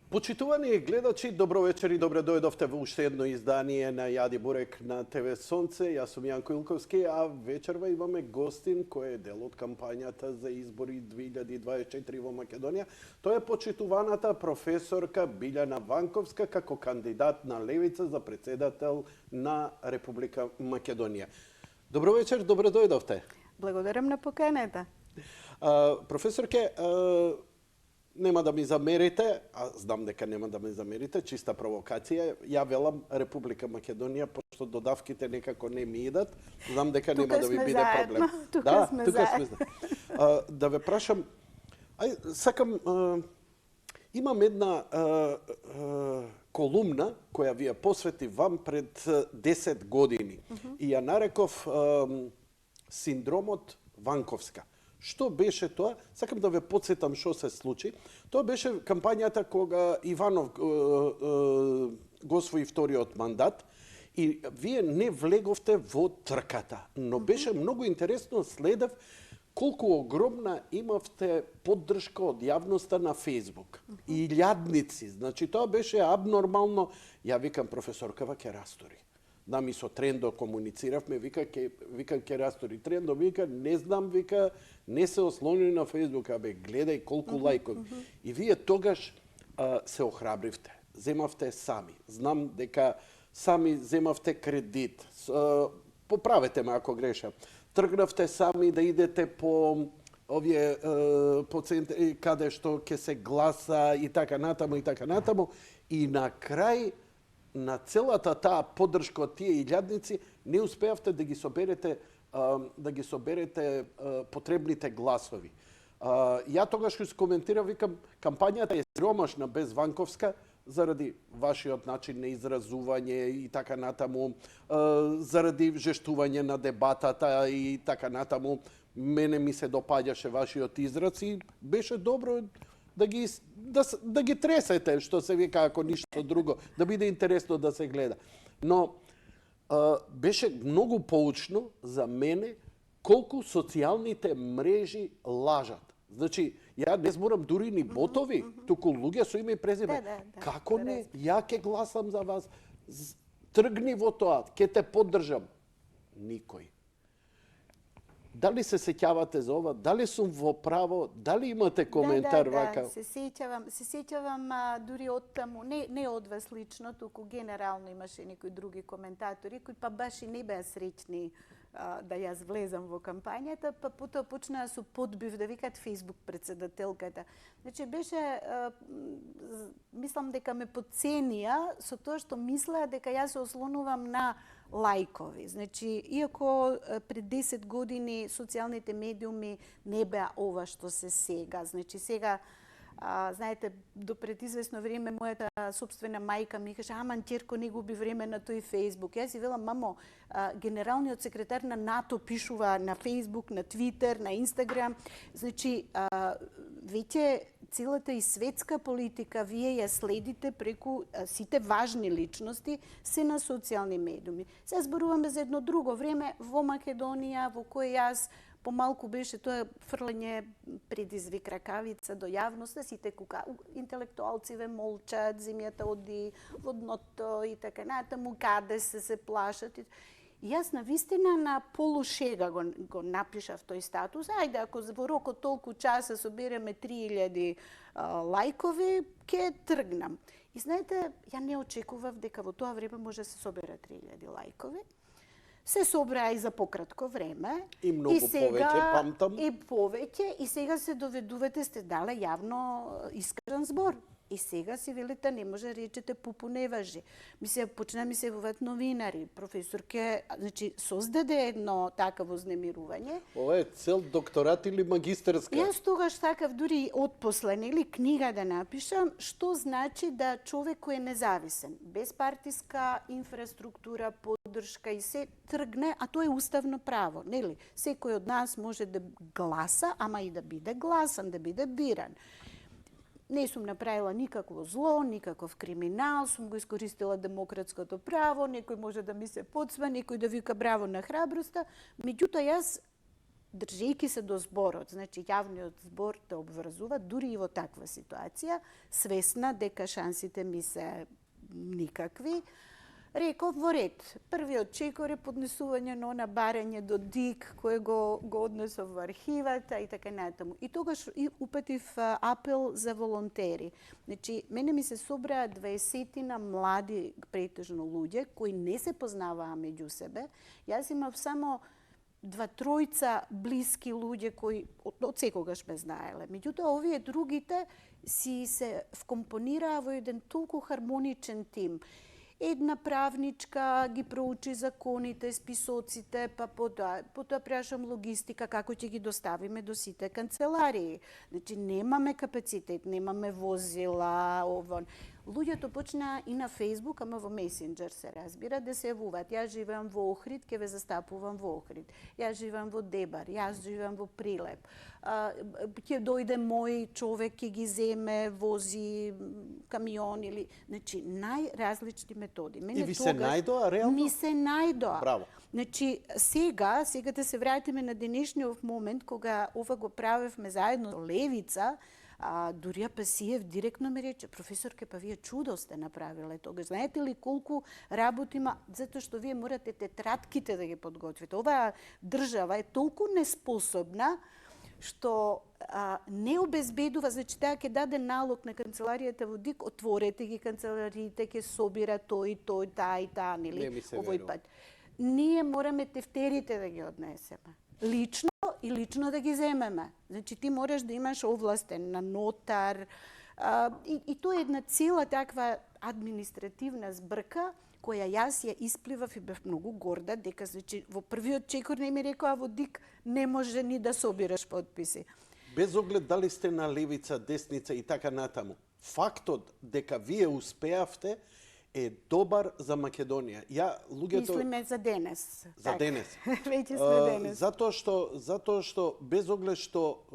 Почитувани гледачи, добро вечер и добре дојдовте во уште едно издание на Јади Бурек на ТВ Сонце. Јас сум Јанко Илковски, а вечерва имаме гостин кој е дел од кампањата за избори 2024 во Македонија. Тоа е почитуваната професорка Билјана Ванковска како кандидат на Левица за председател на Република Македонија. Добро вечер, добре дојдовте. Благодарам на поканата. Професорке, нема да ми замерите, а знам дека нема да ми замерите, чиста провокација. Ја велам Република Македонија, пошто додавките некако не ми идат. Знам дека нема да ви биде проблем. Тука сме заедно. Да ве прашам, сакам, имам една колумна која ви ја посвети вам пред 10 години и ја нареков синдромот Ванковска. Што беше тоа? Сакам да ве подсетам што се случи. Тоа беше кампањата кога Иванов го освои вториот мандат и вие не влеговте во трката. Но беше многу интересно, следев колку огромна имавте поддршка од јавноста на Фејсбук. Илјадници. Значи тоа беше абнормално. Ја викам професорка ќе растори. Нами со Трендо комунициравме, вика ќе растори. Трендо вика, не знам, вика, не се ослони на Фејсбук, абе гледај колку лајкови. И вие тогаш се охрабривте, земавте сами. Знам дека сами земавте кредит. Поправете ме ако грешам. Тргнавте сами да идете по овие по центри каде што ќе се гласа и така натаму и на крај на целата таа поддршка од тие илјадници не успеавте да ги соберете потребните гласови. Ја тогаш го коментирав, викам, кампањата е сиромашна без Ванковска заради вашиот начин на изразување и така натаму, заради жештување на дебатата и така натаму. Мене ми се допаѓаше вашиот израз и беше добро да ги тресете, што се вика, ако ништо друго, да биде интересно да се гледа. Но беше многу поучно за мене колку социјалните мрежи лажат. Значи, ја не зборам дури ни ботови, туку луѓе со име и презиме. Како не, ја ќе гласам за вас, тргни во тоа, ќе те поддржам. Никој. Дали се сеќавате за ова? Дали сум во право? Дали имате коментар вака? Да, се сеќавам дури од таму, не од вас лично, туку генерално имаше некои други коментатори кои па баш и не беа среќни да јас влезам во кампањата, па потоа почнаа со подбив да викаат Фејсбук председателката. Значи беше, мислам дека ме подценија со тоа што мислеа дека јас се ослонувам на лајкови. Значи, иако пред 10 години социјалните медиуми не беа ова што се сега. Значи, сега, знаете, до пред известно време мојата собствена мајка ми каже, аман ќерко не губи време на тој Фејсбук. Јас си велам, мамо, генералниот секретар на НАТО пишува на Фејсбук, на Твитер, на Инстаграм. Значи, веќе целата и светска политика вие ја следите преку сите важни личности се на социјални медиуми. Се зборуваме за едно друго време во Македонија, во кој јас помалку беше тоа фрлање предизвик ракавица до јавноста, сите интелектуалци ве молчат, земјата оди во дното и така натаму, каде се плашат. И јас на вистина на полушега го напишав тој статус. Ајде, ако во рок од толку часа собереме 3000 лајкови, ќе тргнам. И знаете, ја не очекував дека во тоа време може да се собере 3000 лајкови. Се собраа и за пократко време. И многу повеќе, памтам. И повеќе, и сега се доведувате, сте дале јавно искрен збор. И сега си велите, не може да речете пупу не важи. Почна ми се јавуваат новинари, професорке, значи создаде едно такаво вознемирување. Ова е цел докторат или магистарска? Јас тогаш сакав дури отпосле, нели, книга да напишам, што значи да човек кој е независен, без партиска инфраструктура, поддршка и се тргне, а тоа е уставно право, нели? Секој од нас може да гласа, ама и да биде гласан, да биде биран. Не сум направила никакво зло, никаков криминал, сум го искористила демократското право, некој може да ми се подсва, некој да вика браво на храброста. Меѓутоа, јас држејќи се до зборот, значи јавниот збор те обврзува, дури и во таква ситуација, свесна дека шансите ми се никакви, реков во ред. Првиот чекор е поднесување на она барање до ДИК кој го однесов во архивата и така натаму. И тогаш и упатив апел за волонтери. Значи, мене ми се собраа 20 млади, претежно луѓе, кои не се познаваа меѓу себе. Јас имав само 2-3 блиски луѓе кои од секогаш ме знаеле. Меѓутоа, овие другите си се вкомпонираа во еден толку хармоничен тим. Една правничка ги проучи законите, списоците, па потоа прашам логистика, како ќе ги доставиме до сите канцеларии. Значи, немаме капацитет, немаме возила, овон. Луѓето почнаа и на Фейсбук, ама во Месенџер се разбира, да се јавуваат. Јас живеам во Охрид, ќе ве застапувам во Охрид. Јас живеам во Дебар, јас живеам во Прилеп. Ќе дојде мој човек, ќе ги земе, вози камион или... Значи, најразлични методи. И ви се најдоа, реално? Ми се најдоа. Браво. Значи, сега да се вратиме на денешниот момент, кога ова го правевме заедно со Левица, дури Пасиев директно ми рече, професорке, па вие чудо сте направиле тога. Знаете ли колку работа има, затоа што вие морате тетратките да ги подготвите. Оваа држава е толку неспособна што не обезбедува, значи таа ќе даде налог на канцеларијата во ДИК, отворете ги канцелариите, ќе собира тој, таа и таа, нели, овој пат. Ние мораме тефтерите да ги однесеме. Лично и лично да ги земеме. Значи ти мораш да имаш овластен на нотар. И тоа е една цела таква административна збрка која јас ја испливав и бев многу горда дека значи во првиот чекор не ми рекоа во ДИК не може ни да собираш подписи. Без оглед дали сте на левица, десница и така натаму, фактот дека вие успеавте е добар за Македонија. Луѓето Мислиме за денес. За денес. Веќе сме денес. Затоа што без оглед што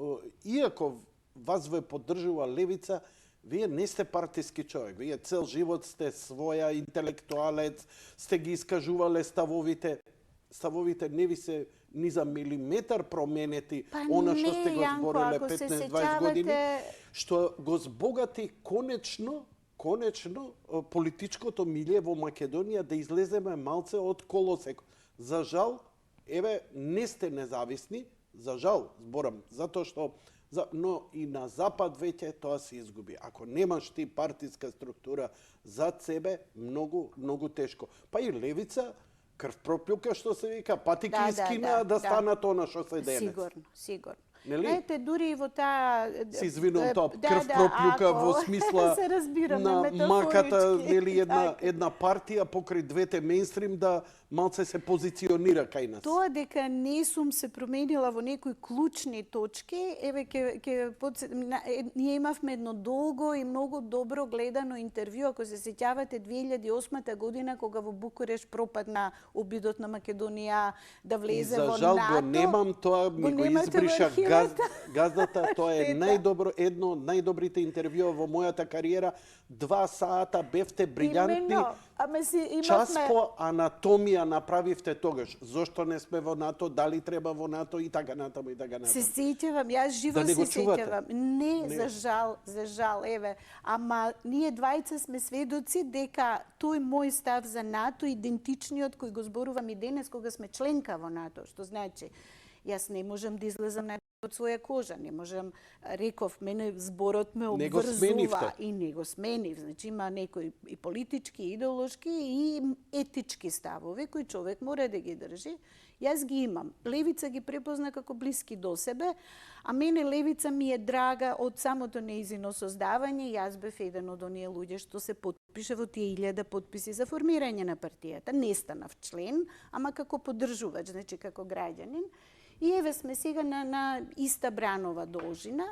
иако вас ве поддржува левица, вие не сте партиски човек. Вие цел живот сте своја интелектуалец, сте ги искажувале ставовите. Ставовите не ви се ни за милиметар променети она што сте го збореле 15-20 години, што го збогати конечно политичкото милје во Македонија да излеземе малце од колосек. За жал, не сте независни, за жал, зборам, затоа што но и на Запад веќе тоа се изгуби. Ако немаш ти партиска структура зад себе, многу тешко. Па и левица, крв проплюка, што се вика, патики искина да станат она што се денес. Сигурно. Нели? Ете, дури и во таа... Се извинувам, тоа крв проплюка во смисла на маката, нели, една партија покрај двете мејнстрим да малце се позиционира кај нас. Тоа дека не сум се променила во некои клучни точки, ние имавме едно долго и многу добро гледано интервју, ако се сеќавате 2008 година кога во Букуреш пропадна обидот на Македонија да влезе во НАТО. За жал го немам тоа, ми го избриша газдата, тоа е едно од најдобрите интервјуа во мојата кариера. 2 сата бевте брилјантни. Час по анатомија направивте тогаш. Зошто не сме во НАТО, дали треба во НАТО и така натаму. Се сеќавам, јас живо се сеќавам. Не, за жал, ама ние двајца сме сведоци дека тој мој став за НАТО идентичниот кој го зборувам и денес кога сме членка во НАТО, што значи јас не можам да излезам од своја кожа, не можам, реков, мене зборот ме обврзува и не го сменив. Значи има некои и политички, и идеолошки и етички ставови кои човек мора да ги држи. Јас ги имам. Левица ги препозна како блиски до себе, а мене левица ми е драга од самото нејзино создавање. Јас бев еден од оние луѓе што се потпише во тие 1000 потписи за формирање на партијата. Не станав член, ама како поддржувач, значи како граѓанин. И сме сега на иста бранова должина.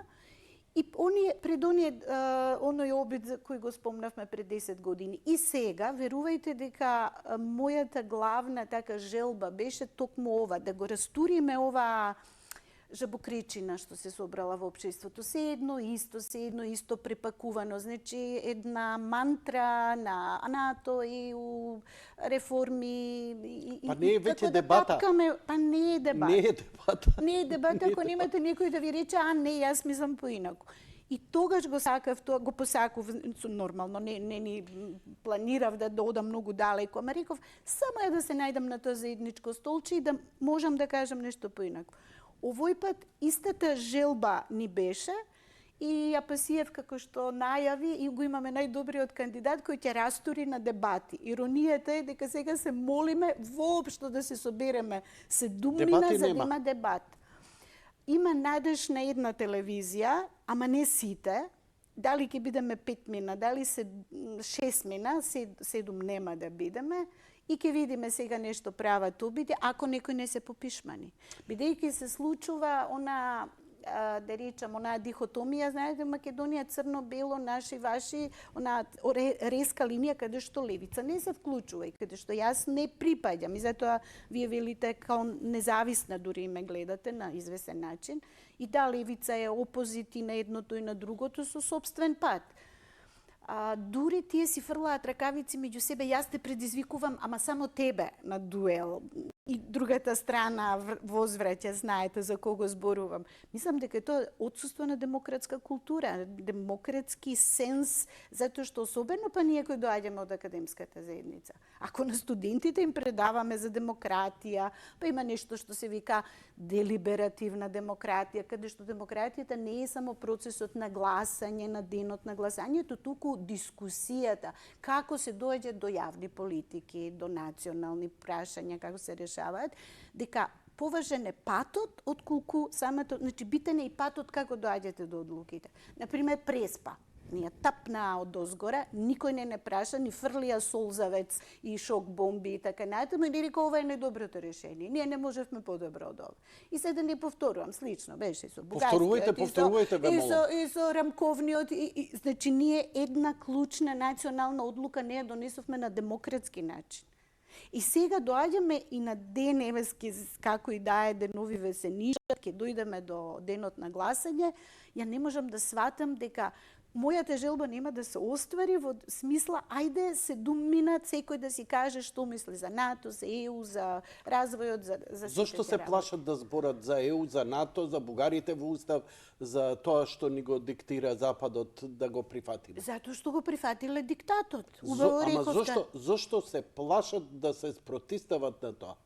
И пред оној обид за кој го спомнавме пред 10 години. И сега, верувајте дека мојата главна така желба беше токму ова, да го растуриме жабокричина што се собрала во општеството. Се едно, исто препакувано. Значи, една мантра на НАТО, ЕУ, реформи... Па не е веќе дебата. Па не е дебата. Не е дебата. Не е дебата ако немате некој да ви рече, не, јас мислам поинаку. И тогаш го сакав тоа, го посакав нормално, не ни планирав да одам многу далеко, ама реков само да се најдам на тоа заедничко столче и да можам да кажам нешто поинаку. Овој пат истата желба ни беше и Апасиев како што најави и го имаме најдобриот кандидат кој ќе растури на дебати. Иронијата е дека сега се молиме воопшто да се собереме 7 мина за да има дебат. Има надеж на една телевизија, ама не сите. Дали ќе бидеме 5 мина, дали 6 мина, 7 нема да бидеме. И ќе видиме сега нешто прават обиди, ако некој не се попишмани. Бидејќи се случува она, да речам, она дихотомија, знаете, Македонија црно-бело, наши, ваши, она резка линија каде што левица не се вклучува и каде што јас не припаѓам. И затоа вие велите као независна дури ме гледате на извесен начин. И да, левица е опозит и на едното и на другото со собствен пат. Дури тие си фрлаат ракавици меѓу себе, јас те предизвикувам, ама само тебе на дуел. И другата страна возвраќа, знаете за кого зборувам. Мислам дека тоа е отсуство на демократска култура, демократски сенс, затоа што особено па ние кои доаѓаме од академската заедница. Ако на студентите им предаваме за демократија, па има нешто што се вика делиберативна демократија, каде што демократијата не е само процесот на гласање, на денот на гласањето, туку дискусијата, како се доаѓа до јавни политики, до национални прашања, како се решаваат, дека поважен е патот отколку самото, значи битен е и патот како доаѓате до одлуките. Например, Преспа. Ние тапнаа од озгора, никој не праша, ни фрлија солзавец и шок бомби и така натаму, и ни река ова е најдоброто решение. Ние не можевме подобро од ова. И сега да не повторувам, слично беше со бугарскиот, повторувајте бе, молам. И со рамковниот, значи ние една клучна национална одлука не ја донесовме на демократски начин. И сега доаѓаме и на ден, евески, како и да е деновиве се нишат, ќе дојдеме до денот на гласање, ја не можам да сватам дека мојата желба нема да се оствари во смисла, ајде 7 минат секој да си каже што мисли за НАТО, за ЕУ, за развојот, за Зошто се плашат да зборат за ЕУ, за НАТО, за бугарите во устав, за тоа што ни го диктира Западот да го прифатиме? Затоа што го прифатиле диктатот. Ама зошто се плашат да се спротистават на тоа?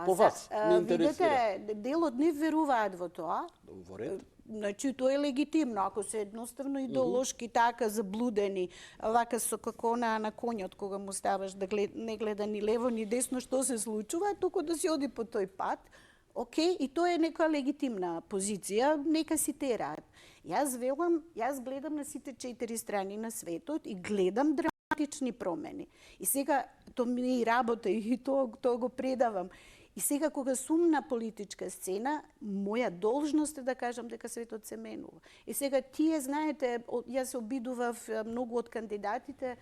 По вас, ме интересира. Видете, дел од нив веруваат во тоа. Во ред. Значи, тоа е легитимно, ако се едноставно идеолошки така заблудени, вака со како на конјот кога му ставаш да не гледа ни лево ни десно што се случува, туку да си оди по тој пат. Океј, и тоа е нека легитимна позиција, нека си тераат. Јас гледам на сите 4 страни на светот и гледам драматични промени. И сега, тоа ми е и работа и тоа го предавам. И сега кога сум на политичка сцена, моја должност е да кажам дека светот се менува. И сега тие, знаете, јас се обидував многу од кандидатите,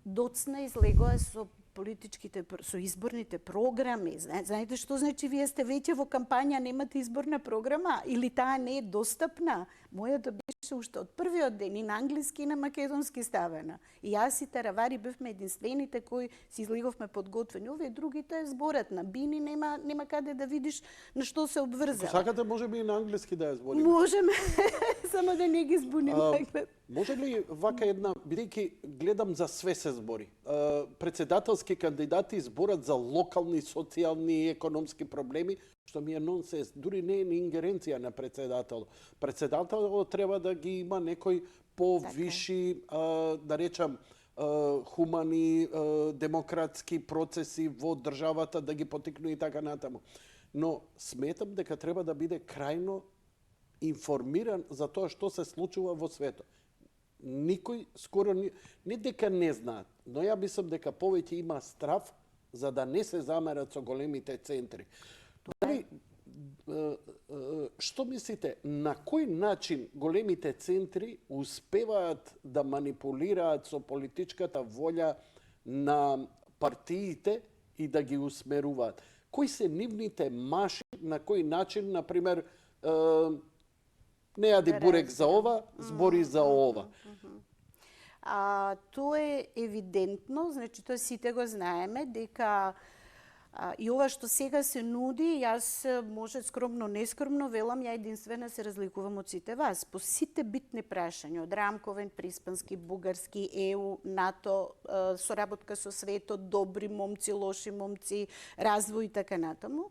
доцна излегоа со со изборните програми. Знаете што значи вие сте веќе во кампања, немате изборна програма или таа не е достапна? Мојата беше уште од првиот ден и на англиски и на македонски ставена. И јас и Таравари бевме единствените кои си излеговме подготвени. Овие другите зборат на бини, нема каде да видиш на што се обврзава. Сакате можеби и на англиски да ја збориме? Можеме, само да не ги збуниме. Може ли вака една, бидејќи гледам за све се збори, председателски кандидати зборат за локални, социјални и економски проблеми, што ми е нонсенс, дури не е ни ингеренција на председател. Председателот треба да ги има некои повиши, да речам, хумани, демократски процеси во државата, да ги потикну и така натаму. Но сметам дека треба да биде крајно информиран за тоа што се случува во светот. Никој скоро не дека не знаат, но ја мислам дека повеќе има страв за да не се замерат со големите центри. Дали, што мислите, на кој начин големите центри успеваат да манипулираат со политичката волја на партиите и да ги усмеруваат? Кои се нивните маши, на кој начин, например, не јади бурек за ова, збори за ова. Тоа е евидентно, значи тоа сите го знаеме, дека и ова што сега се нуди, јас може скромно, нескромно велам, ја единствена се разликувам од сите вас. По сите битни прашања, од рамковен, приспански, бугарски, ЕУ, НАТО, соработка со светот, добри момци, лоши момци, развој и така натаму,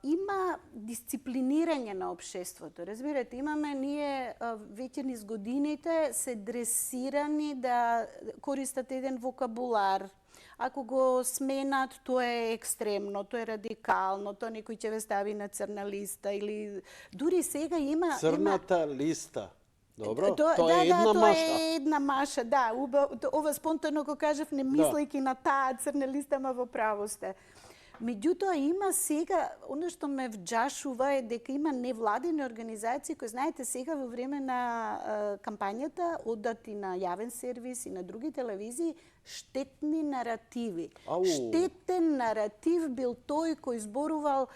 има дисциплинирање на општеството. Разбирате, имаме ние веќе низ годините се дресирани да користат еден вокабулар. Ако го сменат, тоа е екстремно, тоа е радикално, тоа некој ќе ве стави на црна листа или дури сега има Црната листа. Добро, тоа е една тоа маша. е една маша, да. Ова спонтано го кажав, не мислејќи на таа црна листа, ма во право сте. Меѓутоа има сега, оно што ме вџашува е дека има невладени организации кои, знаете, сега во време на кампањата одат и на јавен сервис и на други телевизии штетни наративи. Штетен наратив бил тој кој зборувал,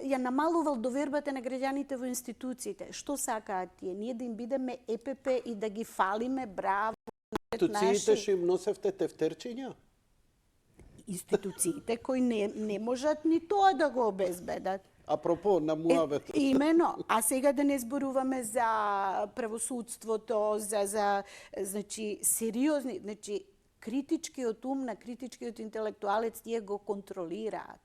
ја намалувал довербата на граѓаните во институциите. Што сакаат тие? Ние да им бидеме ЕПП и да ги фалиме, браво. Институциите што им носевте тефтерчиња? Институциите кои не можат ни тоа да го обезбедат. Апропо на муавет. Имено, а сега да не зборуваме за правосудството, значи сериозни, значи критичкиот ум на критичкиот интелектуалец тие го контролираат.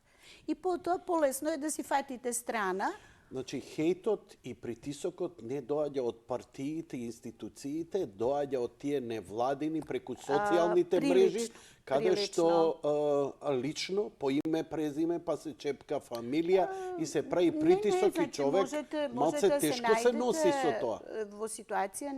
И потоа полесно е да си фатите страна. Значи, хејтот и притисокот не доаѓа од партиите и институциите, доаѓа од тие невладини преку социјалните мрежи, каде што лично, по име, презиме, па се чепка фамилија и се прави притисок и човек малце тешко се носи со тоа. Во ситуација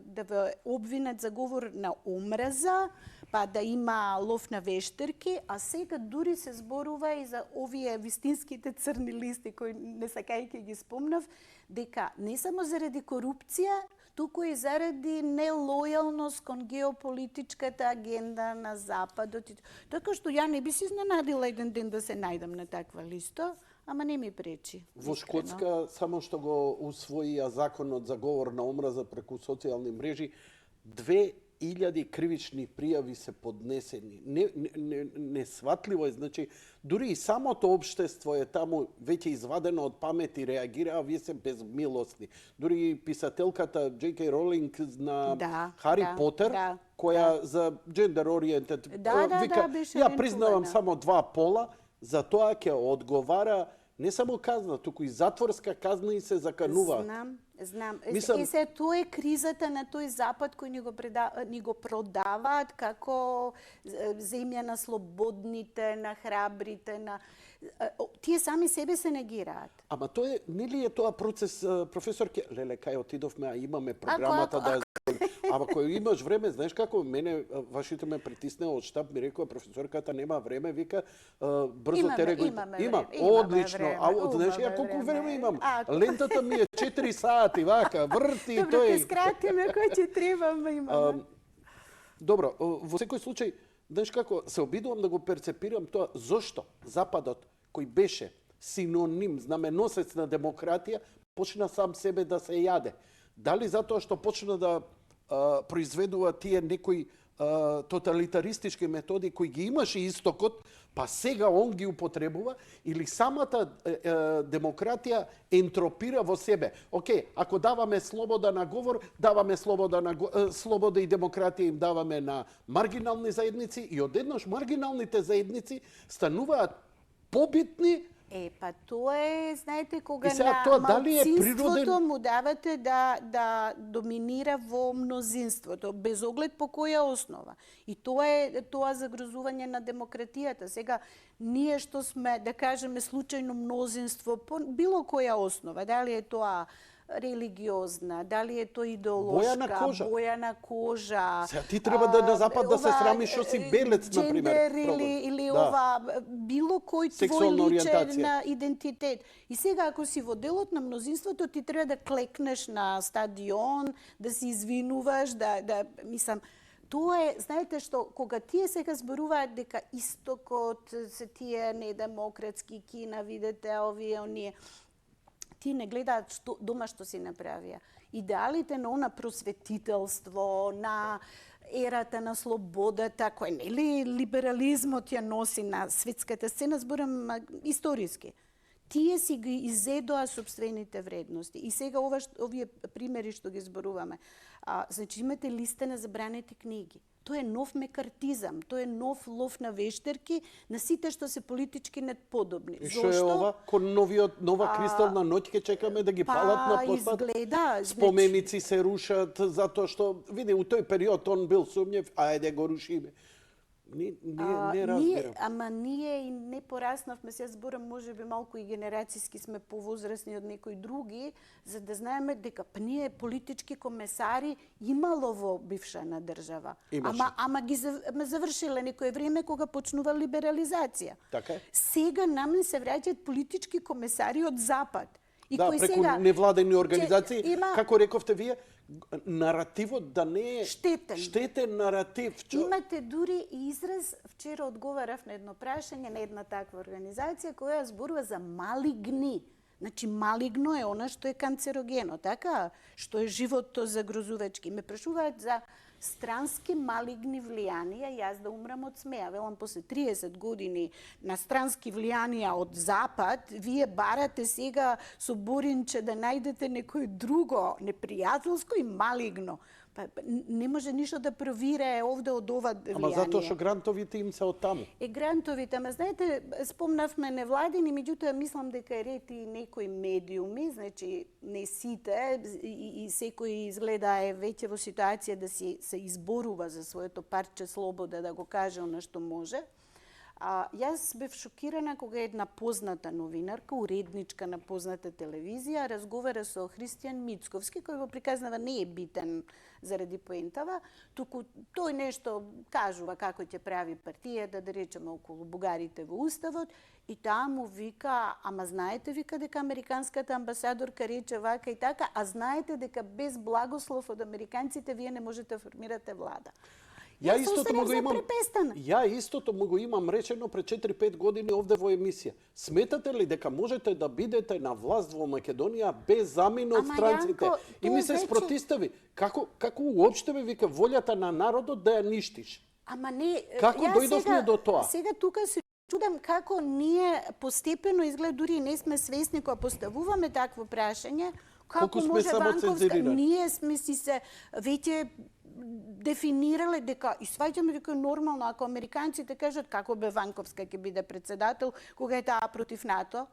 да ве обвинат за говор на омраза, па да има лов на вештерки, а сега дури се зборува и за овие вистинските црни листи кои не сакајќи ги спомнав, дека не само заради корупција, туку и заради нелојалност кон геополитичката агенда на Западот. Така што ја не би се изненадила еден ден да се најдам на таква листа, ама не ми пречи. Во Шкотска, само што го усвоија законот за говор на омраза преку социјални мрежи, 2000 кривични пријави се поднесени. Несватливо е, значи, дури и самото општество е таму веќе извадено од памет и реагира, а вие се безмилосни. Дури и писателката J.K. Ролинг на Хари Потер, која за gender oriented вика, ја признавам само два пола, за тоа ќе одговара не само казна, туку и затворска казна и се заканува. Знам. И се тоа е кризата на тој Запад кој ни го продаваат како земја на слободните, на храбрите, на тие сами себе се негираат. Ама тоа е, нели е тоа процес, професорке, леле, кај отидовме, а имаме програмата да ја ама кој имаш време, знаеш како мене вашите ме притисне од штаб, ми рекоа професорката нема време, вика брзо тере го. Има, одлично. А знаеш ја колку време имам? Лентата ми е 4 сати, вака, врти тој. Добро, ќе скратиме кој ќе треба, имаме. Добро, во секој случај, знаеш како, се обидувам да го перцепирам тоа, зошто Западот, кој беше синоним, знаменосец на демократија, почна сам себе да се јаде. Дали затоа што почна да произведува тие некои тоталитаристички методи кои ги имаше истокот, па сега он ги употребува, или самата демократија ентропира во себе. Океј, ако даваме слобода на говор, даваме слобода и демократија им даваме на маргинални заедници и одеднаш маргиналните заедници стануваат побитни. Па тоа е, знаете, кога на малцинството му давате да доминира во мнозинството, без оглед по која основа. И тоа е загрозување на демократијата. Сега, ние што сме, да кажеме, случајно мнозинство, по било која основа, дали е тоа религиозна, дали е тоа идеолошка, боја на кожа. Сега ти треба да на Запад да се срамиш што си белец, например. Или ова, било кој твој личен идентитет. И сега, ако си во делот на мнозинството, ти треба да клекнеш на стадион, да се извинуваш, мислам, тоа е, знаете што, кога тие сега зборуваат дека истокот се тие недемократски Кина, видете, овие, оние, Тие не гледаат дома што си направија. Идеалите на она просветителство, на ерата на слободата, кој нели либерализмот ја носи на светската сцена, зборам историски. Тие си ги изедоа собствените вредности. И сега овие примери што ги зборуваме. Значи имате листа на забранети книги. Тоа е нов мекартизам, тоа е нов лов на вештерки на сите што се политички неподобни. И што е ова? Кон нова кристална ноќ ќе чекаме да ги палат на постат? Изгледа. Споменици се рушат затоа што, види, у тој период он бил сумњев, ајде го рушиме. Не разбирам. Ние и не пораснавме, се зборам, може би малку и генерацијски сме повозрасни од некои други, за да знаеме дека ние политички комесари имало во бившана држава. Ама ги завршиле некое време кога почнува либерализација. Така. Сега нам не се враќаат политички комесари од Запад. И да, преку невладени организации, како рековте вие, наративот да не е штетен наратив. Имате дури и израз, вчера одговарав на едно прашање на една таква организација која зборува за малигни. Значи малигно е она што е канцерогено, така? Што е животто загрозувачки. Ме прашуваат за странски малигни влијанија, јас да умрам од смеа. Велам, после 30 години на странски влијанија од Запад, вие барате сега со Боринче да најдете некој друго непријателско и малигно. Не може ништо да провирае овде од ова влијание. Ама затоа што грантовите им се од таму. Грантовите, ама знаете, спомнавме невладини, меѓутоа мислам дека е ред и некои медиуми, значи не сите, и секој изгледа е веќе во ситуација да се изборува за своето парче слобода, да го каже она што може. Јас бев шокирана кога една позната новинарка, уредничка на позната телевизија, разговара со Христијан Мицковски, кој го приказнава не е битен заради поентава, туку тој нешто кажува како ќе прави партијата, да речеме околу бугарите во уставот, и таа му вика, ама знаете, вика, дека американската амбасадорка рече вака и така, а знаете дека без благослов од американците вие не можете да формирате влада. Ја истото му го имам речено пред 4-5 години овде во емисија. Сметате ли дека можете да бидете на власт во Македонија без замина од странците? И ми се спротистави. Како уопште ме вика волјата на народот да ја ништиш? Ама не, како дојдовме до тоа? Сега тука се чудам како ние постепено изгледа дури не сме свесни кога поставуваме такво прашање, како може Ванковска, ние сме си се веќе дефинирале дека и сваќаме дека е нормално ако американците кажат како бе Ванковска ќе биде председател кога е таа против НАТО.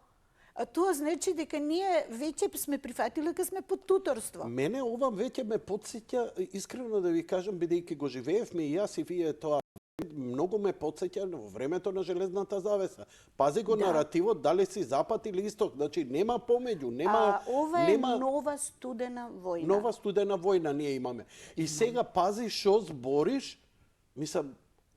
Тоа значи дека ние веќе сме прифатиле дека сме под туторство. Мене ова веќе ме потсеќа, искрено да ви кажам, бидејќи го живеевме и јас и вие тоа, многу ме потсеќа во времето на железната завеса. Пази го наративот, дали си запад или исток, значи нема помеѓу, ова е нова студена војна. Нова студена војна ние имаме. И сега пази што збориш, мислам,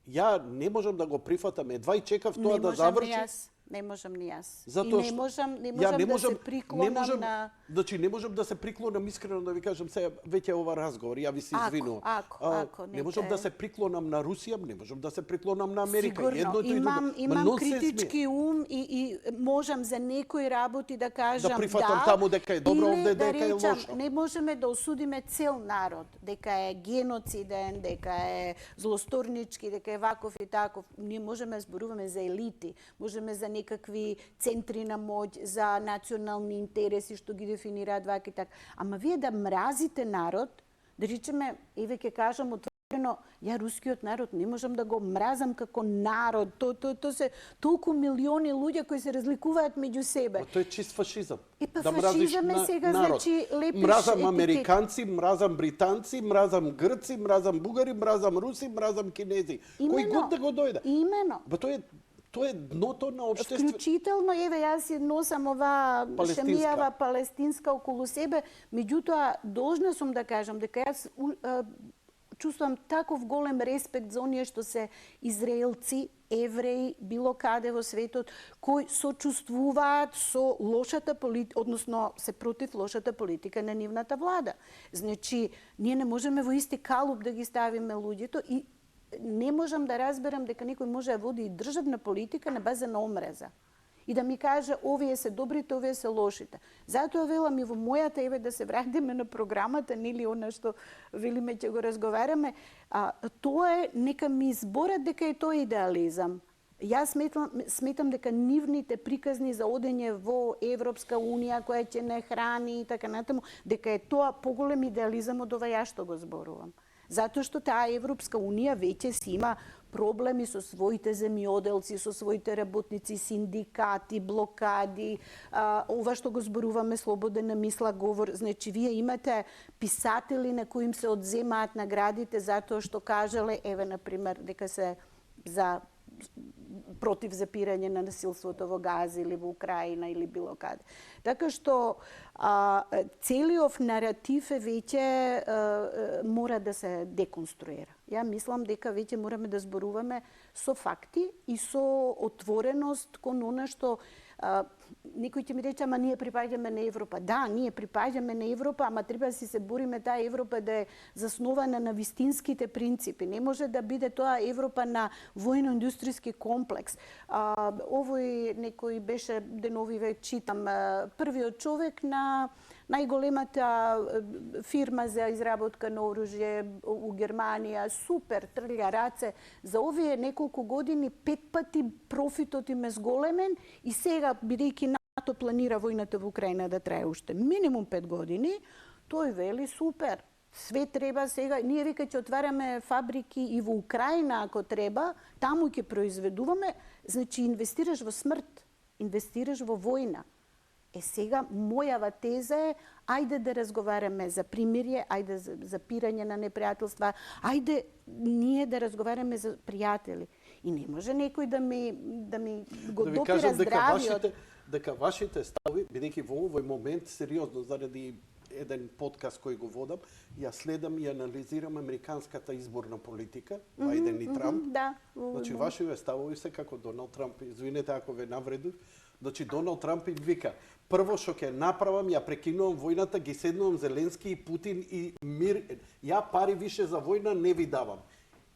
ја не можам да го прифатам, едва и чекав тоа да заврши. Не можам ни јас. Затоа и не можам да се приклонам на... Значи, не можам да се приклонам, искрено да ви кажам, сега веќе ова разговор, ја ви се извинувам. Не можам да се приклонам на Русија, не можам да се приклонам на Америка. Сигурно, имам критички ум и можам за некои работи да кажам да прифатам таму дека е добро, овде дека е лошо. Не можеме да осудиме цел народ, дека е геноциден, дека е злосторнички, дека е ваков и таков. Ние можеме да зборуваме за елити, можеме за некакви центри на моќ, за национални интереси што ги дефинираат вака и така. Ама вие да мразите народ, да речеме, еве ќе кажам отворено, ја рускиот народ не можам да го мразам како народ. То се толку милиони луѓе кои се разликуваат меѓу себе. Тоа е чист фашизам. Да мразиш сега, народ. Значи, лепиш мразам американци, мразам британци, мразам грци, мразам бугари, мразам руси, мразам кинези. Кој год да го дојде. Имено. Тоа е дното на општеството. Вклучително, еве, јас си носам оваа шемијава палестинска околу себе, меѓутоа должна сум да кажам дека јас чувствувам таков голем респект за оние што се израелци, евреи, било каде во светот, кои сочувствуваат со лошата политика, односно се против лошата политика на нивната влада. Значи, ние не можеме во исти калуп да ги ставиме луѓето и не можам да разберам дека некој може да води и државна политика на база на омраза. и да ми каже овие се добрите, овие се лошите. Затоа велам и во мојата, еве да се вратиме на програмата, нели она што велиме ќе го разговараме, тоа е, нека ми изборат дека е тоа идеализам. Јас сметам дека нивните приказни за одење во Европска Унија која ќе не храни и така натаму, дека е тоа поголем идеализам од ова ја што го зборувам. Затоа што таа Европска Унија веќе си има проблеми со своите земјоделци, со своите работници, синдикати, блокади, ова што го зборуваме слободен на мисла, говор. Значи, вие имате писатели на кои им се одземаат наградите затоа што кажале, еве, например, дека се против запирање на насилството во Газа или во Украина или било каде. Така што целиот наратив е веќе мора да се деконструира. Ја мислам дека веќе мораме да зборуваме со факти и со отвореност кон она што некој ќе ми рече, ама ние припаѓаме на Европа. Да, ние припаѓаме на Европа, ама треба да си се бориме таа Европа да е заснована на вистинските принципи. Не може да биде тоа Европа на војно-индустријски комплекс. Овој некој беше деновиве читам првиот човек на најголемата фирма за изработка на оружје у Германија, супер, трља раце. За овие неколку години 5 пати профитот им е зголемен и сега, бидејќи НАТО планира војната во Украина да трае уште минимум 5 години, тој вели супер. Све треба сега, ние века ќе отвараме фабрики и во Украина ако треба, таму ќе произведуваме, значи инвестираш во смрт, инвестираш во војна. Сега, мојава теза е, ајде да разговараме за примирје, ајде за запирање на непријателства, ајде ние да разговараме за пријатели. И не може некој да ми го допира здравиот. Дека вашите стави, бидејќи во овој момент, сериозно, заради еден подкаст кој го водам, ја следам и анализирам американската изборна политика, Бајден и Трамп. Да. Значи, вашите ставови се како Доналд Трамп, извинете ако ве навредив, значи Доналд Трамп им вика, прво што ќе направам, ја прекинувам војната, ги седнувам Зеленски и Путин и мир, ја пари више за војна не ви давам.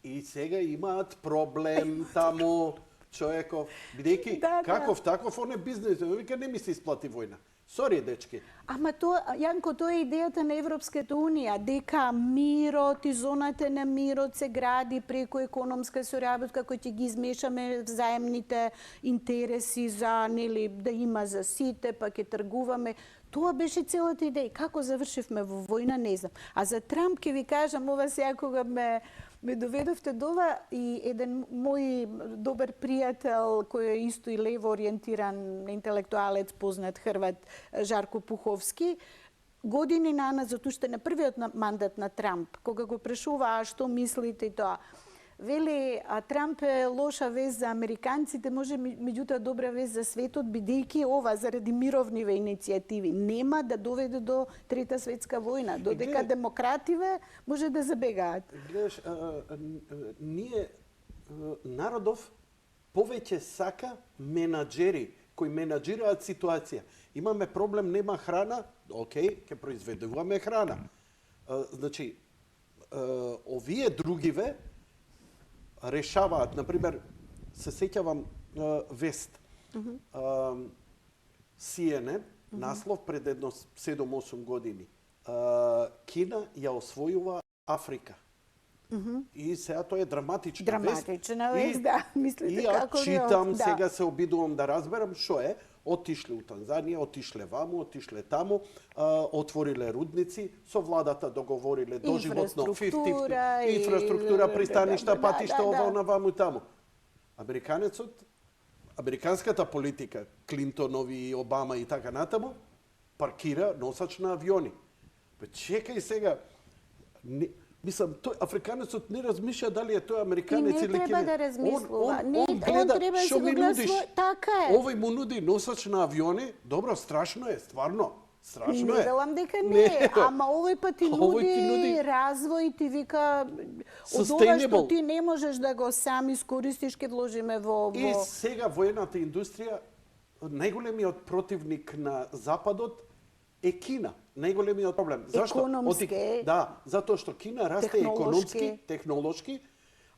И сега имаат проблем таму човеков, бидејќи каков таков он е бизнес, вика не ми се исплати војна. Сори, дечки. Ама тоа, Јанко, тоа е идејата на Европската Унија, дека мирот и зоната на мирот се гради преку економска соработка кој ќе ги измешаме взаемните интереси за, нели, да има за сите, па ќе тргуваме. Тоа беше целата идеја. Како завршивме во војна, не знам. А за Трамп ќе ви кажам, ова сега кога ме доведовте до ова и еден мој добар пријател кој е исто и лево ориентиран интелектуалец, познат Хрват, Жарко Пуховски, години наназад, уште на првиот мандат на Трамп, кога го прашува што мислите и тоа, вели, Трамп е лоша вест за американците, може меѓутоа добра вест за светот, бидејќи ова заради мировниве иницијативи нема да доведе до Трета светска војна, додека демокративе може да забегаат. Гледаш, ние, народов, повеќе сака менаџери кои менаџираат ситуација. Имаме проблем, нема храна, окей, ќе произведуваме храна. Значи, овие другиве решаваат, например, се сеќавам вест. CNN, наслов пред едно 7-8 години. Кина ја освојува Африка. И сега тоа е драматична вест. Драматична вест, да. Мислите како ја читам, сега се обидувам да разберам што е. Отишле у Танзанија, отишле ваму, отишле таму, отвориле рудници, со владата договориле доживотно 50-50, инфраструктура, пристаништа, патишта, ова, она, ваму и таму. Американската политика, Клинтонови, Обама и така натаму, паркира носач на авиони. Чекај сега, мислам, тој африканецот не размишља дали е тој американец или кинез. И не треба да размислува. Он гледа, треба да што ми нудиш. Така е. Овој му нуди носач на авиони. Добро, страшно е, стварно. Страшно не е. велам дека не, ама овој пат ти нуди развој, ти вика од ова што ти не можеш да го сам искористиш, ке вложиме во... И сега војната индустрија, најголемиот противник на Западот е Кина. Најголемиот проблем. Зашто? Економски. Да, затоа што Кина расте економски, технолошки,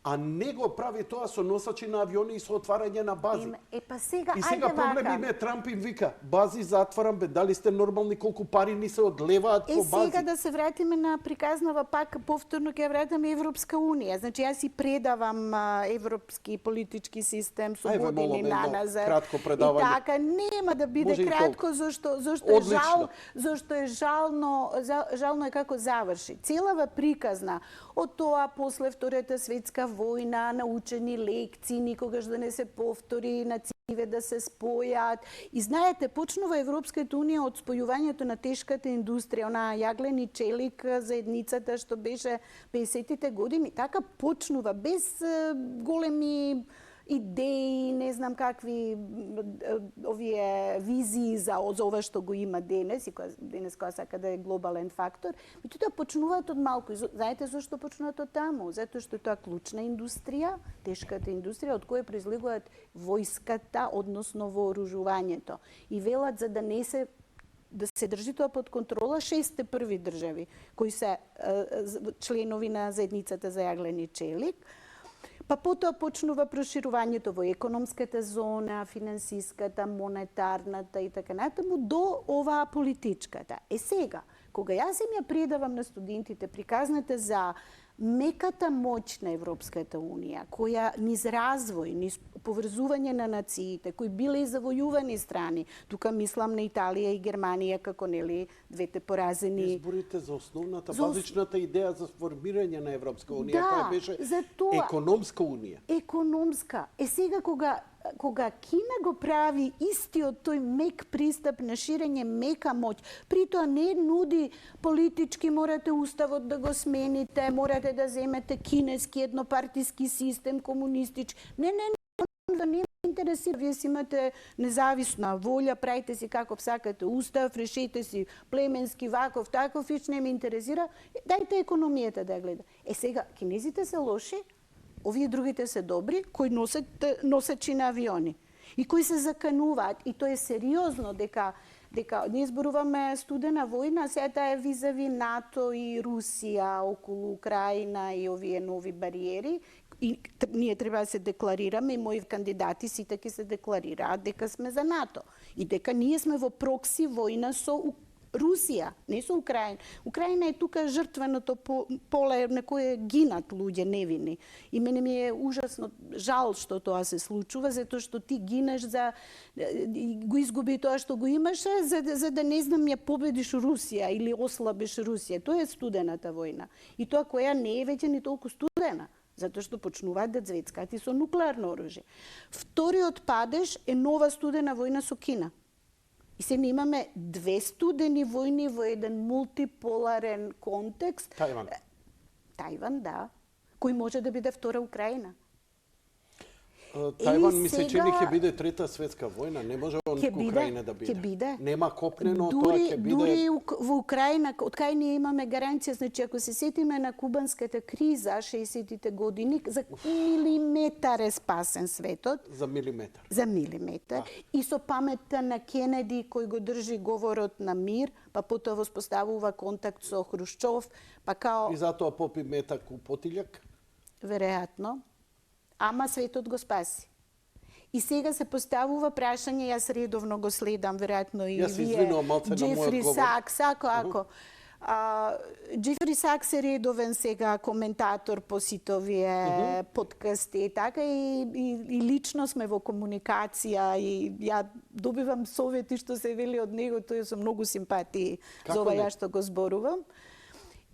а не го прави тоа со носачи на авиони и со отварање на бази. Па сега, И сега ајде проблем вака. им е, Трамп им вика, бази затварам, бе, дали сте нормални, колку пари ни се одлеваат по бази? Сега да се вратиме на приказнава пак, повторно ќе вратиме Европска унија. Значи, јас си предавам европски политички систем со Ајде, години молам, едно наназад. кратко И предавање. така, нема да биде Може и кратко, Одлично. зашто е жално е како заврши. Целава приказна од тоа после Втората светска војна, научени лекции, никогаш да не се повтори, нациите да се спојат. И знаете, почнува Европската унија од спојувањето на тешката индустрија, онаа јаглени челик заедницата што беше 50-тите години, така почнува без големи идеи, не знам какви овие визии за ова што го има денес и денес која сака да е глобален фактор. Меѓутоа почнуваат од малку. Знаете зашто почнуваат од таму? Затоа што тоа клучна индустрија, тешката индустрија од која произлегуваат војската, односно вооружувањето. И велат за да не се да се држи тоа под контрола 6 први држави кои се членови на заедницата за јаглени челик. Па потоа почнува проширувањето во економската зона, финансиската, монетарната и така натаму до оваа политичката. Сега, кога јас им ја предавам на студентите приказната за меката моќ на Европската унија, која низ развој, низ поврзување на нациите, кои биле и завојувани страни, тука мислам на Италија и Германија како нели двете поразени. Изборите за основната, базичната идеја за формирање на Европска унија, Да, која беше за тоа. економска унија. Економска. Сега кога Кина го прави истиот тој мек пристап на ширење мека моќ, при тоа не нуди политички, морате уставот да го смените, морате да земете кинески еднопартиски систем, комунистички. Не, да не ме интересира. Вие си имате независна волја, правите си каков сакате устав, решете си племенски, ваков, таков, ич не ме интересира. Дајте економијата да ја гледа. Сега, кинезите се лоши, овие другите се добри, кои носачи на авиони и кои се закануваат. И тоа е сериозно дека ние зборуваме студена војна, сега таа е визави НАТО и Русија околу Украина и овие нови бариери. И ние треба да се декларираме, и мои кандидати сите ќе се декларираат дека сме за НАТО. И дека ние сме во прокси војна со Русија, не со Украина. Украина е тука жртвеното поле на кое гинат луѓе невини. И мене ми е ужасно жал што тоа се случува, затоа што ти гинеш за го изгуби тоа што го имаше, за да не знам ја победиш Русија или ослабиш Русија. Тоа е студената војна. И тоа која не е веќе ни толку студена, затоа што почнуваат да цвецкаат и со нуклеарно оружје. Вториот падеж е нова студена војна со Кина. И сега имаме две студени војни во еден мултиполарен контекст. Тајван, да. Кој може да биде втора Украина. Тајван ми се чини ќе биде трета светска војна, не може Украина да биде. Ќе биде. Нема копнено, тоа ќе биде. Дури во Украина, од кај ние имаме гаранција, значи ако се сетиме на кубанската криза 60-тите години, за милиметар е спасен светот. За милиметар. За милиметар. И со паметта на Кенеди кој го држи говорот на мир, па потоа воспоставува контакт со Хрушчов, па као... И затоа попи метак у потилјак? Веројатно. Ама светот го спаси. И сега се поставува прашање, јас редовно го следам, веројатно и јас вие. извинувам малце на мојот Джефри говор. Сакс, ако. Джефри Сакс е редовен сега коментатор по сите овие подкасти, така и лично сме во комуникација и ја добивам совети што се вели од него, тој со многу симпатии за ова ја што го зборувам.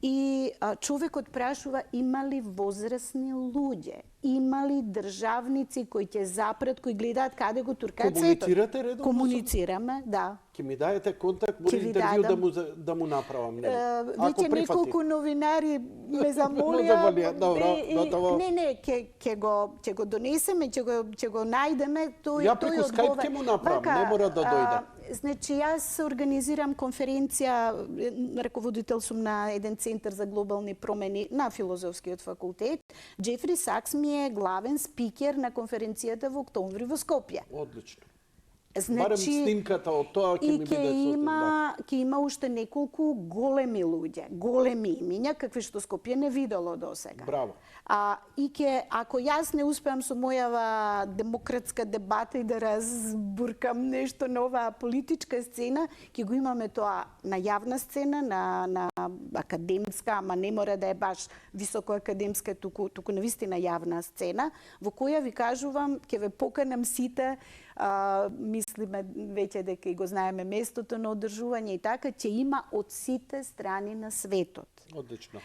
И човекот прашува има ли возрастни луѓе, има ли државници кои ќе запрат, кои гледаат каде го туркаат светот. Комуницирате редовно? Комуницираме, да. Ќе ми даете контакт, може интервју да му направам. Веќе неколку новинари ме замолија. Не, ќе го донесеме, ќе го најдеме, тој ја преку Skype ќе му направам, не мора да дојде. Значи, јас организирам конференција, раководител сум на еден центар за глобални промени на Филозофскиот факултет. Джефри Сакс ми е главен спикер на конференцијата во октомври во Скопје. Одлично. Барем снимката од тоа ќе ми биде ќе има уште неколку големи луѓе, големи имиња, какви што Скопје не видело досега. Браво. Ако јас не успеам со мојава демократска дебата и да разбуркам нешто на оваа политичка сцена, ќе го имаме тоа на јавна сцена, на академска, ама не мора да е баш високо академска, туку навистина јавна сцена, во која ви кажувам, ќе ве поканам сите, мислиме веќе дека и го знаеме местото на одржување и така, ќе има од сите страни на светот. Одлично.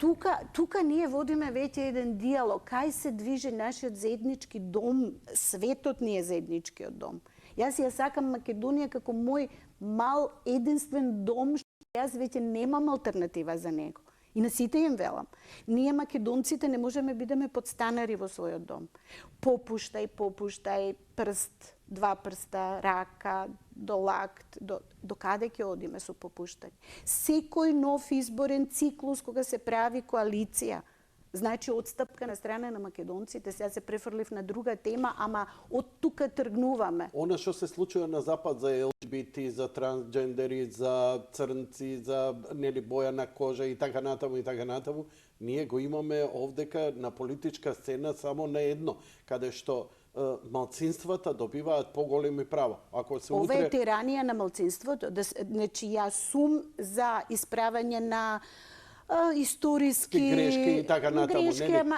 Тука ние водиме веќе еден диалог. Кај се движи нашиот заеднички дом? Светот ни е заедничкиот дом. Јас ја сакам Македонија како мој мал единствен дом, што јас веќе немам алтернатива за него. И на сите им велам. Ние македонците не можеме бидеме подстанари во својот дом. Попуштај, прст, два прста, рака, до лакт, до каде ќе одиме со попуштање? Секој нов изборен циклус кога се прави коалиција, значи одстапка на страна на македонците. Сега се префрлив на друга тема, ама од тука тргнуваме. Она што се случува на запад за ЛГБТ, за трансджендери, за црнци, за боја на кожа и така натаму, ние го имаме овдека на политичка сцена само на едно, каде што малцинствата добиваат поголеми права. Ако се Ова е тиранија на малцинството. Значи, јас сум за исправање на историски грешки и така натаму.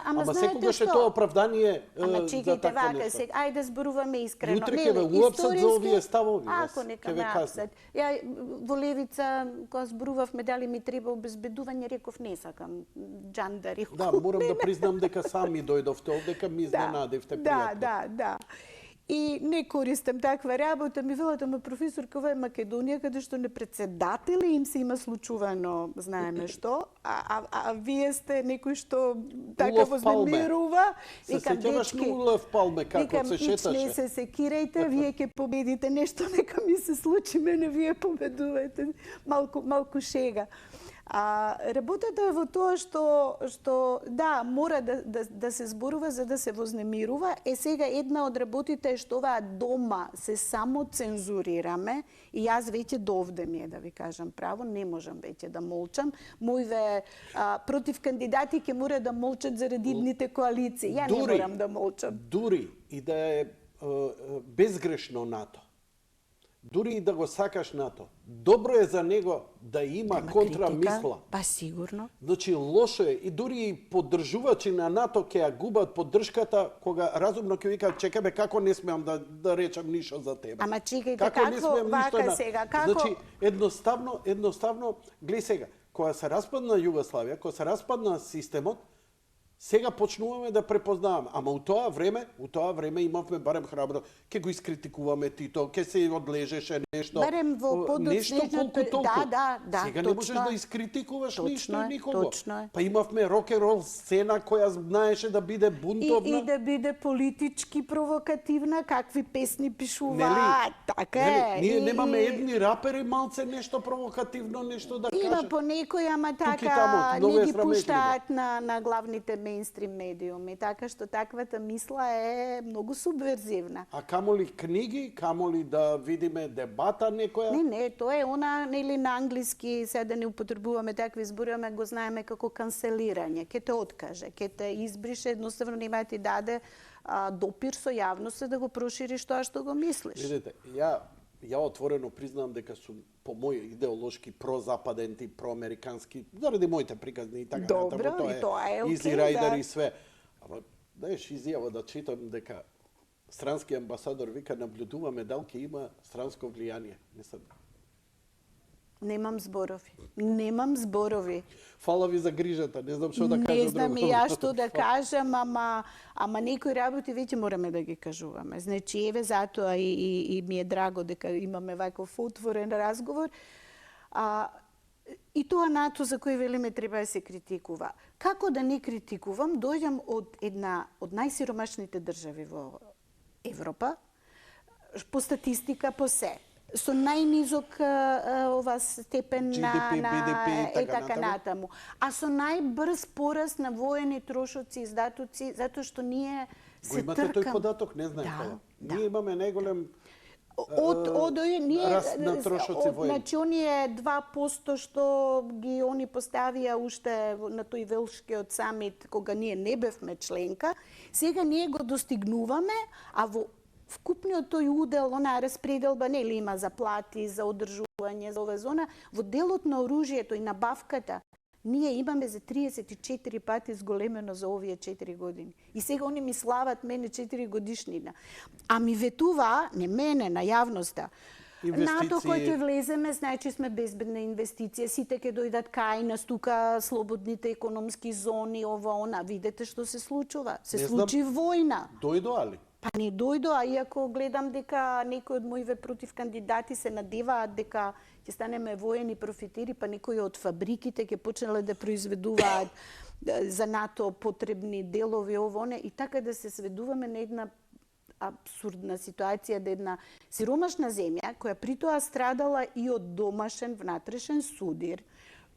Ама секогаш е тоа оправдание за таква нешто. Ајде зборуваме искрено. Утре ќе ве уапсат за овие ставови. Ако нека ме апсат. Ја во Левица, кога зборувавме дали ми треба обезбедување, реков не сакам джандари. Да, морам да признам дека сами дојдовте овдека, ми изненадивте пријатно. Да. И не користам таква работа. Ми велат, ама професорка, ова е Македонија, каде што не председатели им се има случувано, знаеме што, а вие сте некој што така вознемирува. Се сеќаваш на Улов Палме, како се шеташе? Не се секирајте, вие ќе победите нешто, нека ми се случи, мене вие победувате. Малку шега. Работата е во тоа што да, мора да се зборува за да се вознемирува. Сега една од работите е што оваа дома се само цензурираме и јас веќе довде ми е, да ви кажам право, не можам веќе да молчам. Мојве против кандидати ќе мора да молчат заради идните коалиции. Ја не морам да молчам. Дури и да е безгрешно НАТО, дури и да го сакаш НАТО, добро е за него да има контрамисла. Па сигурно. Значи лошо е и дури и поддржувачи на НАТО ќе ја губат поддршката кога разумно ќе викаат чекаме како не смеам да речам ништо за тебе. Ама чекајте какво вака сега, како? Значи едноставно гледај сега, кога се распадна Југославија, кога се распадна системот, сега почнуваме да препознаваме, ама у тоа време имавме барем храбро, ќе го искритикуваме Тито, ќе се одлежеше нешто. Барем во подоцнежното, да. Сега не можеш да искритикуваш ништо и никого. Точно е. Па имавме рок-н-рол сцена која знаеше да биде бунтовна. И да биде политички провокативна, какви песни пишуваат, така е. Ние немаме едни рапери малце нешто провокативно, нешто да кажат. Има по некој, ама така не ги пуштаат на главните мејнстрим медиуми, така што таквата мисла е многу субверзивна. А камоли книги, камоли да видиме дебата некоја? Не, тоа е она, нели на англиски, сега да не употребуваме такви збори, ама го знаеме како канцелирање. Ке те откаже, ке те избрише, едноставно нема ти даде допир со јавноста да го прошириш тоа што го мислиш. Видите, ја отворено признавам дека сум по мој идеолошки прозападен тип, проамерикански, заради моите приказни и така натаму. Добро, и тоа е окей, Изи Райдер и све. Ама, знаеш, изјава да читам дека странски амбасадор вика наблюдуваме дали ќе има странско влијание. Немам зборови. Фала ви за грижата, не знам што да кажам друго. Не знам и ја што да кажам, ама некои работи веќе мораме да ги кажуваме. Значи, еве затоа и ми е драго дека имаме ваков отворен разговор. И тоа НАТО за кој велиме треба да се критикува. Како да не критикувам, дојдам од една од најсиромашните држави во Европа, по статистика, по се. Со најнизок ова степен GDP, BDP и така натаму. А со најбрз пораст на воени трошоци и издатоци, затоа што ние се тркаме. Го имате тој податок, не знаем тоа. Ние имаме најголем раст на трошоци воени. Значи, оние 2% што ги они поставија уште на тој Велшкиот самит, кога ние не бевме членка, сега ние го достигнуваме, а во вкупниот тој удел, онаа распределба, нели има за плати, за одржување, за ова зона, во делот на оружјето и набавката, ние имаме за 34 пати зголемено за овие 4 години. И сега они ми слават мене 4 годишнина. А ми ветува, не мене, на јавноста, НАТО кој ќе влеземе, значи сме безбедна инвестиција, сите ќе дојдат кај нас, тука слободните економски зони, ова, она. Видете што се случува. Се случи војна. Дојдоа ли? Па не дојдоа, иако гледам дека некои од моиве против кандидати се надеваат дека ќе станеме воени профитери, па некои од фабриките ќе почнале да произведуваат за НАТО потребни делови, ово, и така да се сведуваме на една абсурдна ситуација, да една сиромашна земја, која притоа страдала и од домашен внатрешен судир,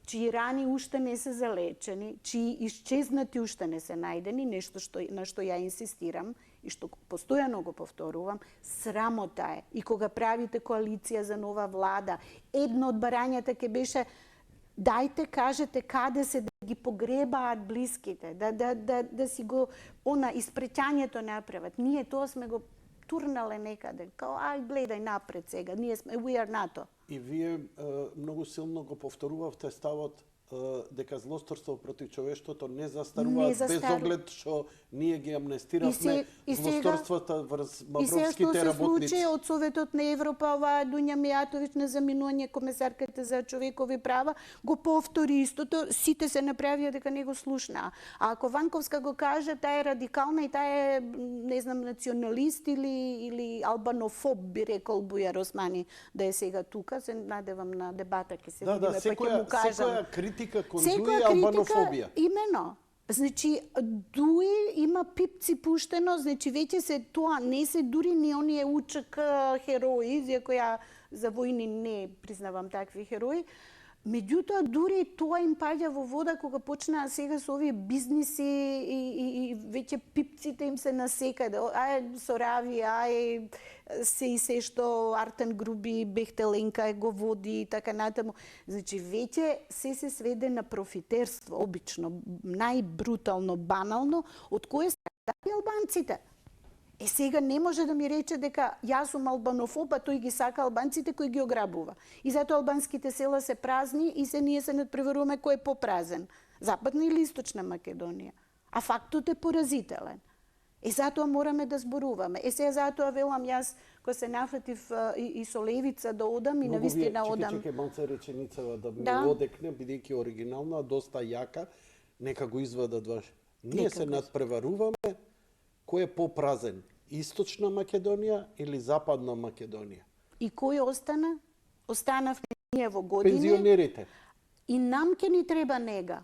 чии рани уште не се залечени, чии исчезнати уште не се најдени, нешто на што ја инсистирам и што постојано го повторувам, срамота е. И кога правите коалиција за нова влада, едно од барањата ќе беше дајте кажете каде се да ги погребаат блиските, да си го испреќањето направат. Ние тоа сме го турнале некаде. Као, ај, гледај напред сега, ние сме, we are НАТО. И вие многу силно го повторувавте ставот дека злосторство против човештвото не застарува, без оглед што ние ги амнестиравме злосторствата врз мавровските работници. И се случи од Советот на Европа, оваа Дуња Мијатовиќ на заминување комесарката за човекови права, го повтори истото, сите се направија дека не го слушнаа. А ако Ванковска го каже, таа е радикална и таа е, не знам, националист или албанофоб, би рекол Бујар Османи, да е сега тука, се надевам на дебата, ќе се видиме, па ќе му кажам. Секоја критика кон Дуи е албанофобија. Имено. Значи, Дуи има пипци пуштено, значи веќе се тоа, не се дури ни оние УЧК херои, иако ја за војни не признавам такви херои, меѓутоа дури тоа им паѓа во вода кога почнаа сега со овие бизниси и веќе пипците им се насекаде. Ај Сорави, ај се што Артен Груби, Бехтеленка го води и така натаму. Значи веќе се сведе на профитерство, обично, најбрутално, банално, од кое страдат албанците. Сега не може да ми рече дека јас сум албанофоб, а тој ги сака албанците кои ги ограбува. И затоа албанските села се празни и ние се надпреваруваме кој е попразен. Западна или Источна Македонија. А фактот е поразителен. Затоа мораме да зборуваме. Сега затоа велам јас, кој се нафатив и со левица да одам и навистина одам. Чекајте малце реченицава да ми одекне, бидејќи оригинална, доста јака, нека го извадат ваш. Ние се надпреваруваме кој е попразен, Источна Македонија или Западна Македонија? И кој остана? Останавме ние во години. Пензионерите. И нам ке ни треба нега.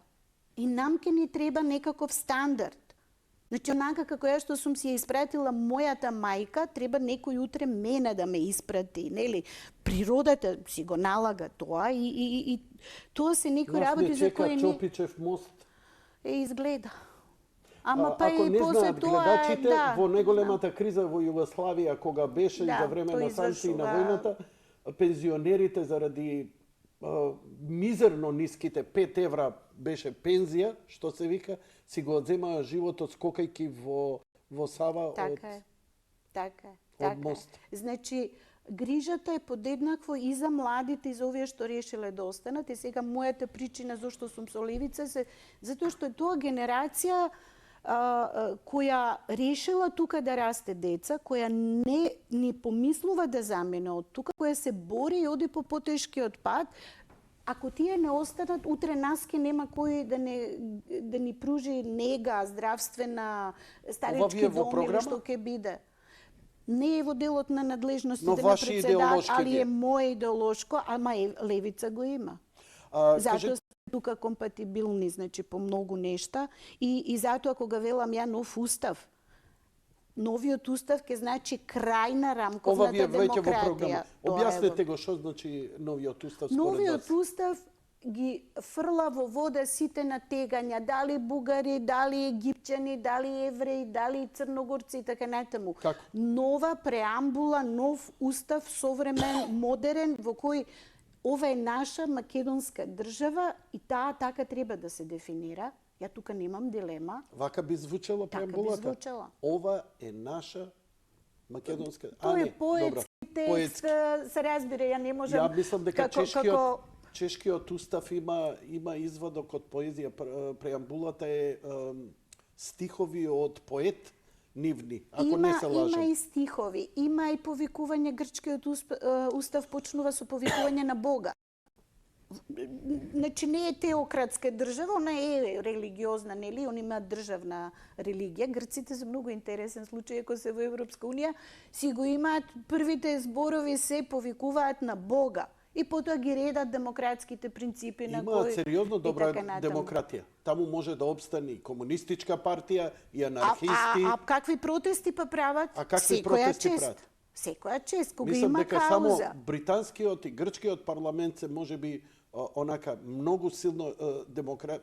И нам ке ни треба некаков стандард. Значи, онака како ја што сум си ја испратила мојата мајка, треба некој утре мене да ме испрати, нели? Природата си го налага тоа и тоа се некои работи за кои не Чопичев мост. Изгледа. Ама ако не знаат гледачите, во најголемата криза во Југославија, кога беше за време на санкции на војната, пензионерите заради мизерно ниските 5 евра беше пензија, што се вика, си го одземаа животот скокајки во Сава од мост. Значи, грижата е подеднакво и за младите и за овие што решиле да останат. И сега мојата причина зашто сум со левица се затоа што е тоа генерација која решила тука да расте деца, која не ни помислува да замине од тука, која се бори и оди по потешкиот пат. Ако тие не останат, утре нас ке нема кој да ни пружи нега, здравствена, старички дом или што ќе биде. Не е во делот на надлежностите на председател, али е моје идеолошко, ама левица го има. Затоа тука компатибилни, значи, по многу нешта. И затоа, кога велам ја нов устав, новиот устав ќе значи крај на рамковната демократија. Објаснете го што значи новиот устав според вас. Новиот устав ги фрла во вода сите натегања, дали бугари, дали египćани, дали евреи, дали црногорци и така натаму. Како? Нова преамбула, нов устав, современ, модерен, во кој ова е наша македонска држава и таа така треба да се дефинира. Ја тука немам дилема. Вака би звучала Така би преамбулата? звучала. Ова е наша македонска... Тој е добро. поетски текст, Поетски. се разбира, ја не можам... Ја мислам дека како чешкиот устав има извадок од поезија. Преамбулата е стихови од поет нивни, ако не се лажам. Има и стихови, има и повикување, грчкиот устав почнува со повикување на Бога. Значи не е теократска држава, она е религиозна, нели? Он има државна религија. Грците се многу интересен случај, ако се во Европска унија, си го имаат, првите зборови се повикуваат на Бога. И потоа ги редат демократските принципи на кои... Имаат сериозно добра така натаму. демократија. Таму може да обстане и комунистичка партија, и анархисти. А какви протести па прават? А какви Секоја протести чест. прават? Секоја чест, кога Мислам има дека само кауза. британскиот и грчкиот парламент се можеби онака многу силно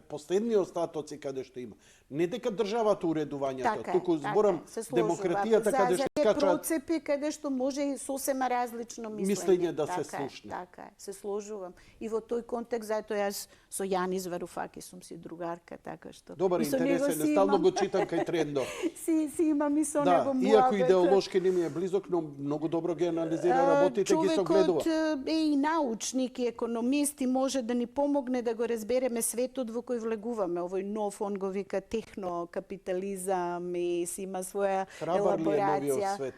последниот остатоци каде што има. Не дека државата уредувањето, Така е, туку зборам се сложува. демократијата каде што За скачаат процепи каде што може и сосема различно мислење да се Така е, слушне. Така е, се сложувам. И во тој контекст, заето јас со Јанис Варуфаки сум си другарка, така што... Добар, и со него интересен, си стално имам- го читам кај Трендо. си имам и со Да, него иако муабет. идеолошки не ми е близок, но многу добро ги анализира работите, ги согледува. Човекот е и научник и економист и може да ни помогне да го разбереме светот во кој влегуваме. Овој нов, он го вика технокапитализам и си има своја Храбар ли е новиот елаборација. свет?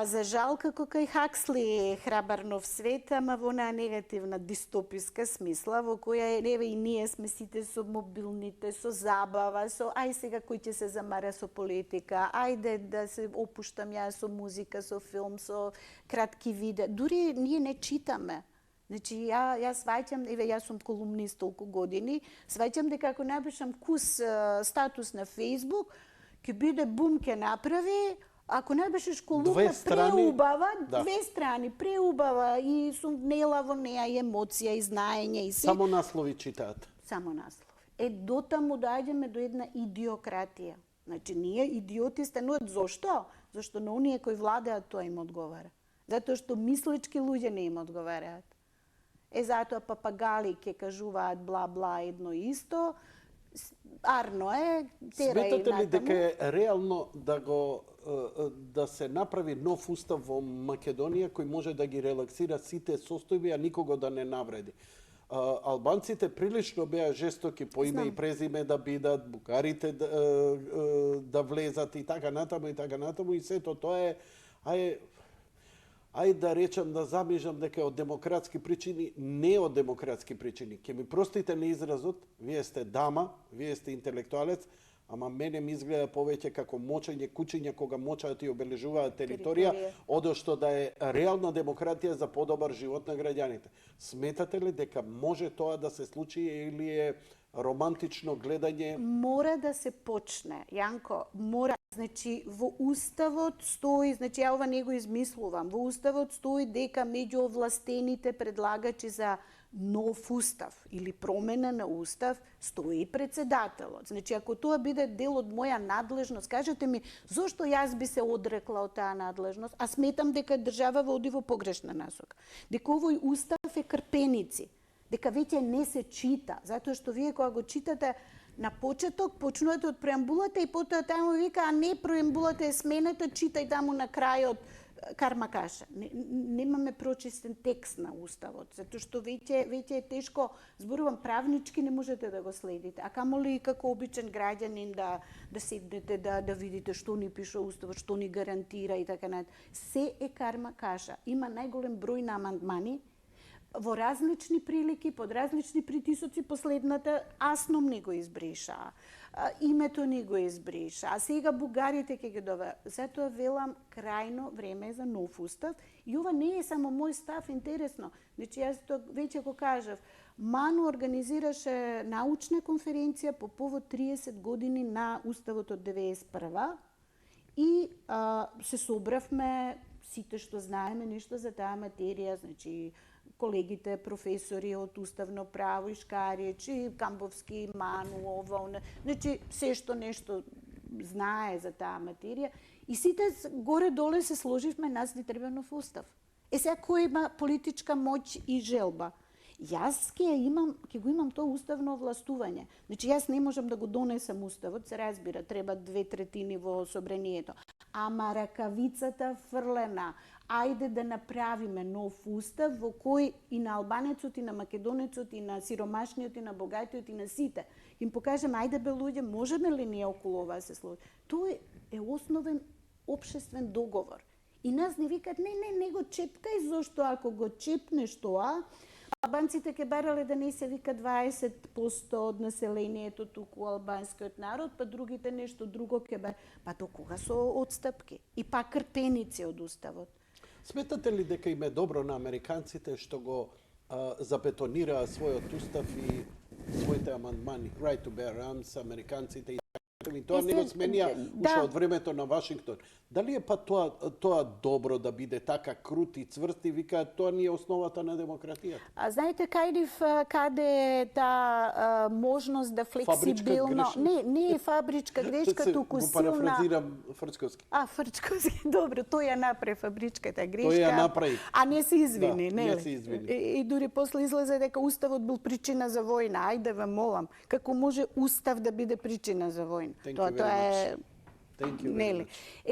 За жал, како кај Хаксли е храбар нов свет, ама во онаа негативна дистописка смисла, во која еве и ние сме сите со мобилните, со забава, со ај сега кој ќе се замара со политика, ајде да се опуштам ја со музика, со филм, со кратки видеа. Дури ние не читаме. Значи, ја сваќам, еве, јас сум колумнист толку години, сваќам дека ако напишам кус статус на Фейсбук, ќе биде бум, ќе направи, ако напишеш колумна Две страни, преубава, да. две страни, преубава и сум внела во неа и емоција и знаење и се. Само наслови читаат. Само наслови. Дотаму доаѓаме до една идиократија. Значи, ние идиоти стануват. Зошто? Зашто на оние кои владеат тоа им одговара. Затоа што мислечки луѓе не им одговараат. Затоа папагали ќе кажуваат бла-бла едно и исто. Арно е, тера и Сметате ли натаму. дека е реално да се направи нов устав во Македонија кој може да ги релаксира сите состојби, а никого да не навреди? Албанците прилично беа жестоки по име Знам. и презиме да бидат, бугарите да влезат и така натаму и сето тоа е ај да речам, да замижам дека е од демократски причини, не од демократски причини. Ке ми простите на изразот, вие сте дама, вие сте интелектуалец, ама мене ми изгледа повеќе како мочење кучиња кога мочаат и обележуваат територија, одошто да е реална демократија за подобар живот на граѓаните. Сметате ли дека може тоа да се случи или е романтично гледање? Мора да се почне, Јанко, мора. Значи, во Уставот стои, значи ја ова не го измислувам, во Уставот стои дека меѓу овластените предлагачи за нов устав или промена на устав стои и председателот. Значи, ако тоа биде дел од моја надлежност, кажете ми, зошто јас би се одрекла од таа надлежност, а сметам дека држава води во погрешна насока. Дека овој устав е крпеници, дека веќе не се чита, затоа што вие кога го читате на почеток, почнувате од преамбулата и потоа таму вика, а не, преамбулата е сменета, читај таму на крајот Карма каша. Немаме прочистен текст на Уставот, затоа што веќе е тешко, зборувам правнички, не можете да го следите. А камоли како обичен граѓанин да седнете, да видите што ни пише Уставот, што ни гарантира и така натаму. Се е карма каша. Има најголем број на амандмани, во различни прилики, под различни притисоци, последната Асном не го избриша, името не го избриша, а сега бугарите ќе ги довеа. Затоа велам, крајно време е за нов устав и ова не е само мој став, интересно. Значи, јас веќе го кажав, Ману организираше научна конференција по повод 30 години на Уставот од 91 и се собравме сите што знаеме нешто за таа материја, значи колегите професори од уставно право, Ишкаријич, и Камбовски, Ману, ова, она. Значи, се што нешто знае за таа материја. И сите горе-доле се сложивме, нас ни треба нов устав. Сега кој има политичка моќ и желба? Јас ќе го имам тоа уставно овластување. Значи, јас не можам да го донесам уставот, се разбира, треба 2/3 во собранието. Ама ракавицата фрлена, ајде да направиме нов устав во кој и на албанецот, и на македонецот, и на сиромашниот, и на богатиот, и на сите. Им покажеме, ајде бе луѓе, можеме ли ние околу ова да се сложи? Тоа е основен општествен договор. И нас не викат, не го чепкај, зашто ако го чепнеш тоа, албанците ќе барале да не се вика 20% од населението туку албанскиот народ, па другите нешто друго ќе бе. Па до кога со отстапки? И пак крпеници од уставот. Сметате ли дека им е добро на американците што го забетонираа својот устав и своите амандмани? Right to bear arms, американците и тоа не го сменија уште од времето на Вашингтон. Дали е па тоа добро да биде така крут и цврст и викаат тоа не е основата на демократијата? А знаете каде е таа можност да флексибилно... Не е фабричка грешка, туку силна... Го парафразирам Фрчковски. Фрчковски, добро, тој ја направи фабричката грешка. Тој ја направи. А не се извини, не се извини. И дури после излезе дека уставот бил причина за војна. Ајде ве молам, како може устав да биде причина за војна? Тоа е... Нели.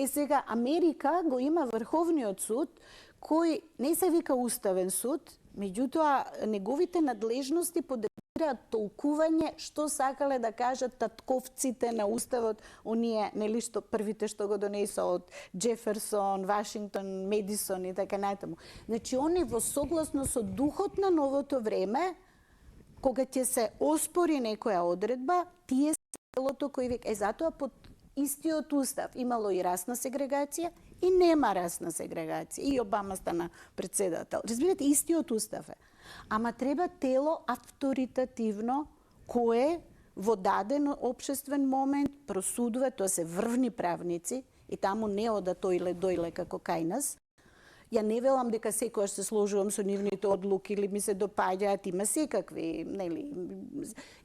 Сега, Америка го има Врховниот суд, кој не се вика уставен суд, меѓутоа неговите надлежности подразбираат толкување што сакале да кажат татковците на уставот, оние нели што првите што го донесоа од Джеферсон, Вашингтон, Медисон и така натаму. Значи, они во согласно со духот на новото време, кога ќе се оспори некоја одредба, тие се делото кој вика. Затоа под истиот устав имало и расна сегрегација и нема расна сегрегација. И Обама стана председател. Разбирате, истиот устав е. Ама треба тело авторитативно кое во даден општествен момент просудува, тоа се врвни правници и таму не ода тојле како кај нас. Ја не велам дека секојаш се сложувам со нивните одлуки или ми се допаѓаат, има секакви, нели.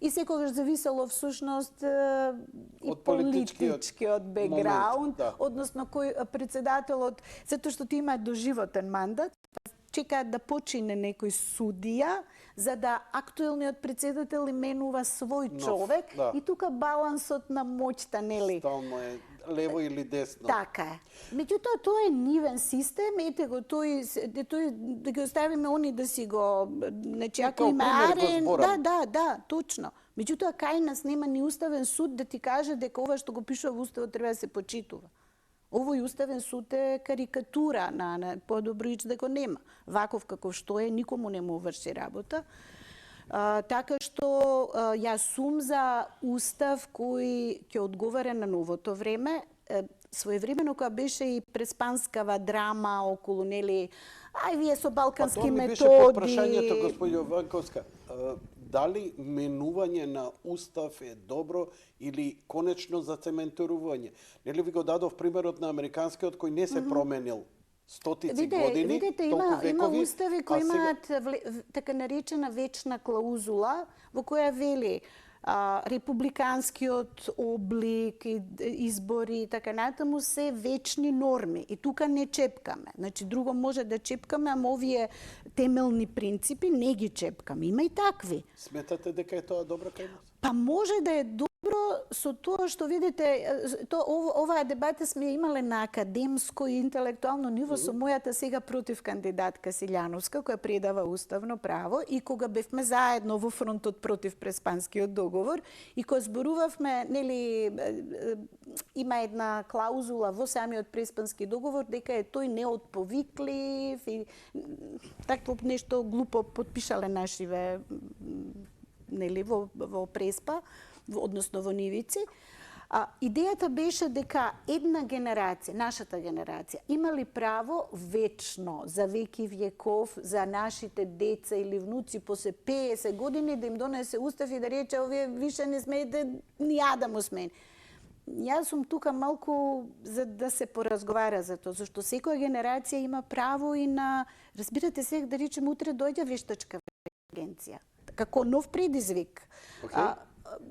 И секогаш зависело всушност и политичкиот бекграунд, да. Односно кој председателот, затоа што ти имаат доживотен мандат, чекаат да почине некој судија, за да актуелниот председател именува свој човек, да. И тука балансот на моќта, нели? Стално е лево или десно. Така е. Меѓутоа, тоа е нивен систем, ете го, тој да ги оставиме они да си го, значи, ако има арен, да, точно. Меѓутоа, кај нас нема ни уставен суд да ти каже дека ова што го пишува во уставот треба да се почитува. Овој уставен суд е карикатура на подобро да го нема. Ваков каков што е, никому не му врши работа. Така што јас сум за устав кој ќе одговара на новото време. Своевремено кога беше и преспанскава драма околу, нели, вие со балкански методи... Тоа ми беше прашањето, господино Ванковска. Дали менување на устав е добро или конечно зацементирување? Нели ви го дадов примерот на американскиот кој не се променил стотици години, видите, има устави кои имаат така наречена вечна клаузула во која вели републиканскиот облик, избори и така натаму се вечни норми. И тука не чепкаме. Значи, друго може да чепкаме, ама овие темелни принципи не ги чепкаме. Има и такви. Сметате дека е тоа добро кај нас? Па може да е добро со тоа што видите, оваа дебата сме имале на академско и интелектуално ниво со мојата сега против кандидатка Силјановска, која предава уставно право, и кога бевме заедно во фронтот против Преспанскиот договор и кога зборувавме, нели, има една клаузула во самиот Преспански договор дека е тој неотповиклив и такво нешто глупо подпишале нашиве, нели, во Преспа, односно во Нивици. Идејата беше дека една генерација, нашата генерација, имали право вечно, за веки веков, за нашите деца или внуци после 50 години да им донесе устав и да рече овие више не смеете ни ја да му смени. Јас сум тука малку за да се поразговара за тоа, зашто секоја генерација има право и на, разбирате се, да речем, утре дојде вештачка агенција, како нов предизвик. Okay.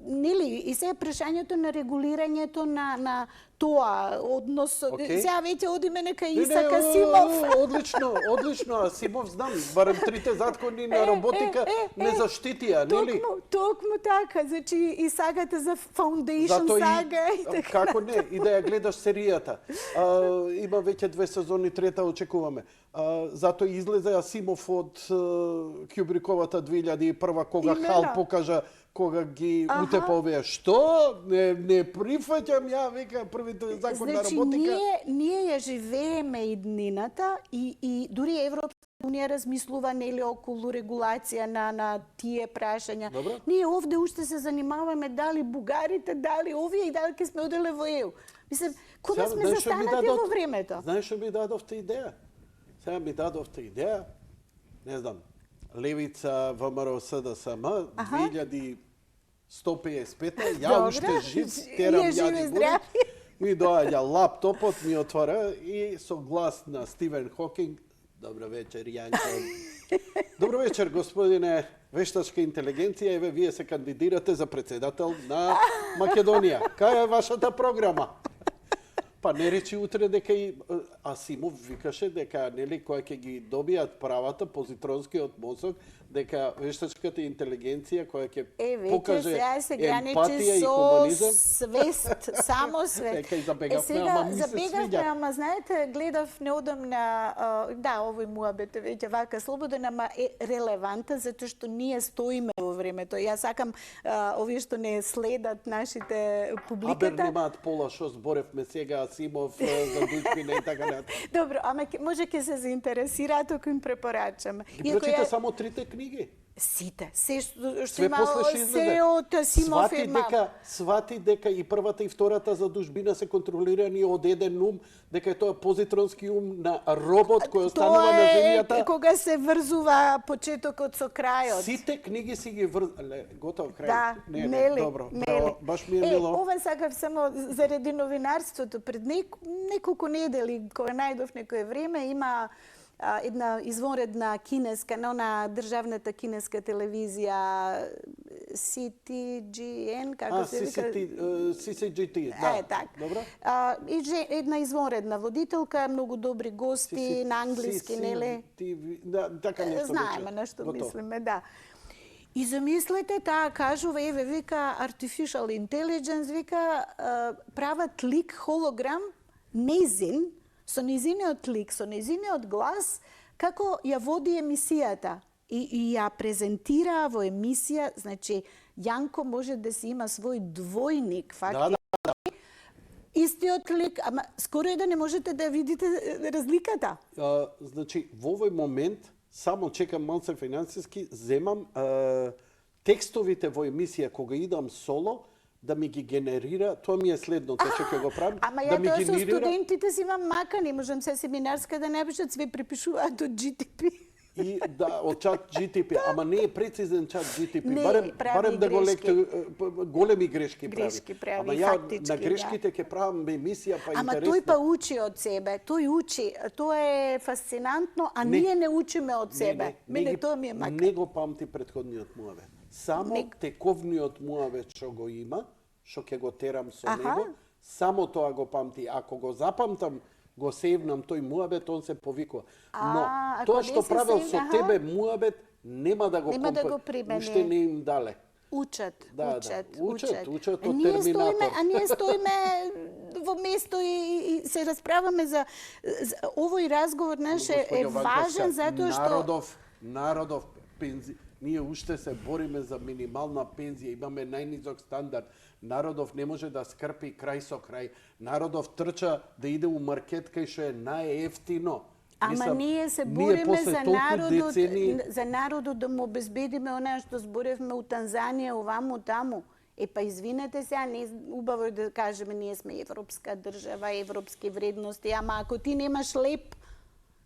Нели, и сега прашањето на регулирањето на тоа, однос, сега веќе одиме нека Исак Асимов. Одлично, Асимов знам, барем трите закони на роботика не заштитија, нели? Токму така, значи и сагата за Foundation сага и така. Како не, и да ја гледаш серијата. Има веќе 2 сезони, трета очекуваме. Затоа излезе Асимов од Кјубриковата 2001 кога Хал покажа кога ги утепа овие. Што? Не прифаќам ја, века, првите закон на роботика. Значи, ние ја живееме иднината и дури Европска унија размислува нели околу регулација на тие прашања. Добро. Ние овде уште се занимаваме дали бугарите, дали овие и дали ќе сме оделе во ЕУ. Мислам, кога сме застанати во времето? Знаеш што ми дадовте идеја? Сега ми дадовте идеја, не знам, Левица, ВМРО, СДСМ, 2155, ја уште жив, терам јади бурек, ми доаѓа лаптопот, ми отвора и со глас на Стивен Хокинг, добро вечер, Јанко. Добро вечер, господине вештачка интелигенција, еве вие се кандидирате за председател на Македонија. Кај е вашата програма? Па не речи утре дека и Асимов викаше дека нели која ќе ги добијат правата позитронскиот мозок, дека вештачката интелигенција која ќе покаже емпатија и хуманизам. Свест, само свест. Дека и забегавме, ама ми се свиѓа. Ама знаете, гледав неодамна, да, овој муабет е веќе вака слободен, ама е релевантен затоа што ние стоиме во времето. Јас сакам овие што не следат нашите публиката. Абер немаат пола што зборевме сега Асимов за Дујчпина и така натаму. Добро, ама може ќе се заинтересираат ако им препорачам. Ги прочита само 3 книги. Сите, се што Све има, после што излезе. се од Асимов има. Свати дека и првата и втората задужбина се контролирани од еден ум, дека е тоа позитронски ум на робот кој останува на земјата. Тоа е кога се врзува почетокот со крајот. Сите книги си ги готов крај. Да, не, добро, браво, баш ми е мило. Ова сакав само заради новинарството. Пред неколку недели, кога најдов некое време, има една извонредна кинеска, на државната кинеска телевизија CTGN, како се вика? CCGT, да. Так. Добро. Една извонредна водителка, многу добри гости на англиски, нели? Да, така нешто. Знаеме на што мислиме, да. И замислете, таа кажува, еве, вика, Artificial Intelligence, вика, прават лик, холограм, незин, со незиниот лик, со незиниот глас, како ја води емисијата. И ја презентира во емисија, значи, Јанко може да си има свој двојник, фактично. Да. Истиот лик, ама скоро е да не можете да видите разликата. Значи, во овој момент, само чекам малце финансиски, земам текстовите во емисија кога идам соло, да ми ги генерира, тоа ми е следното што ќе го правам. Ама ја тоа со студентите си имам макани, можам се семинарска да напишат, све препишуваат од GTP. И да, од чат GTP, ама не е прецизен чат GTP. Не, барем да го големи грешки прави. Ама ја фактички, на грешките ќе правам емисија па ама интересно. Тој па учи од себе, тој учи, тоа е фасцинантно, а ние не учиме од себе. Мене тоа ми е мака. Не го памти претходниот муавет. Само тековниот муавет што го има, што ќе го терам со него, само тоа го памти. Ако го запамтам, го севнам тој муабет, он се повикува. Но тоа што правел со тебе муабет, нема да го примени. Уште не им дале. Учат. Учат од терминатор. А ние стоиме во место и се расправаме за овој разговор наш е важен затоа што народов пензија. Ние уште се бориме за минимална пензија, имаме најнизок стандард. Народов не може да скрпи крај со крај. Народов трча да иде у маркет кај што е најефтино. Ама ние се бориме за народот да му обезбедиме онаа што зборевме у Танзанија, оваму таму. Па извинете сега, не убаво е да кажеме ние сме европска држава, европски вредности, ама ако ти немаш леп,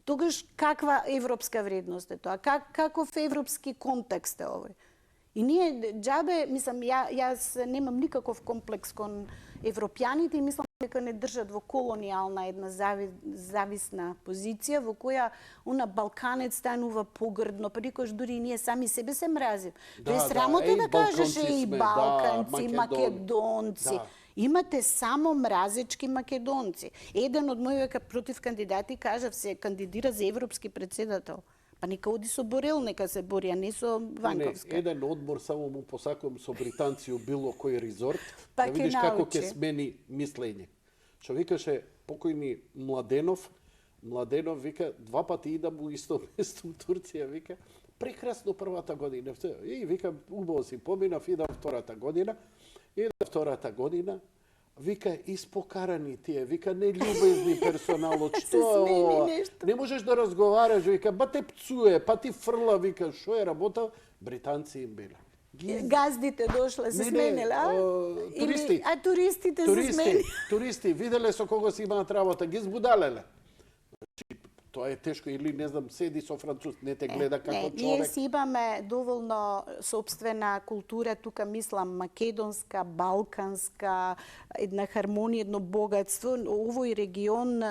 тогаш каква европска вредност е тоа? Каков европски контекст е овој? И ние џабе, мислам, јас немам никаков комплекс кон европјаните и мислам дека не држат во колонијална една зависна позиција во која она Балканец станува погрдно, па никош дури и ние сами себе се мразим. Тоа е срамота да кажеш и балканци, македонци. Имате само мразечки македонци. Еден од моите против кандидати кажа се кандидира за европски председател. Па нека оди со Борел, нека се бори, а не со Ванковска. Еден одмор само му посакувам со британци у било кој резорт, Па да видиш како ќе смени мислење. Што викаше покојни Младенов, вика, 2 пати идам у исто место у Турција, вика, прекрасно првата година. И вика, убаво си поминав, идам втората година, вика, испокарани тие, вика, нелюбезни персоналот, што е ова? Не можеш да разговараш, вика, ба те пцуе, па ти фрла, вика, што е работа? Британци им биле. Газдите дошле, се смениле, а? Туристи. А туристите се смениле. Туристи, виделе со кого си имаат работа, ги збудалеле. Тоа е тешко, или не знам, седи со француз, не те гледа како човек. Ние си имаме доволно собствена култура, тука мислам македонска, балканска, една хармонија, едно богатство. Овој регион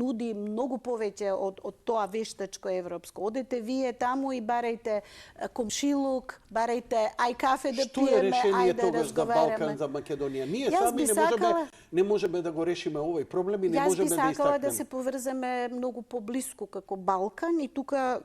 нуди многу повеќе од тоа вештачко европско. Одете вие таму и барајте комшилук, барајте ај кафе да пиеме, ај да разговараме. Што е решение тогаш за Балкан, за Македонија? Ние сами не можеме да го решиме овој проблем и не можеме да истакнеме. Јас би сакала да се поврземе многу поблиску како Балкан и тука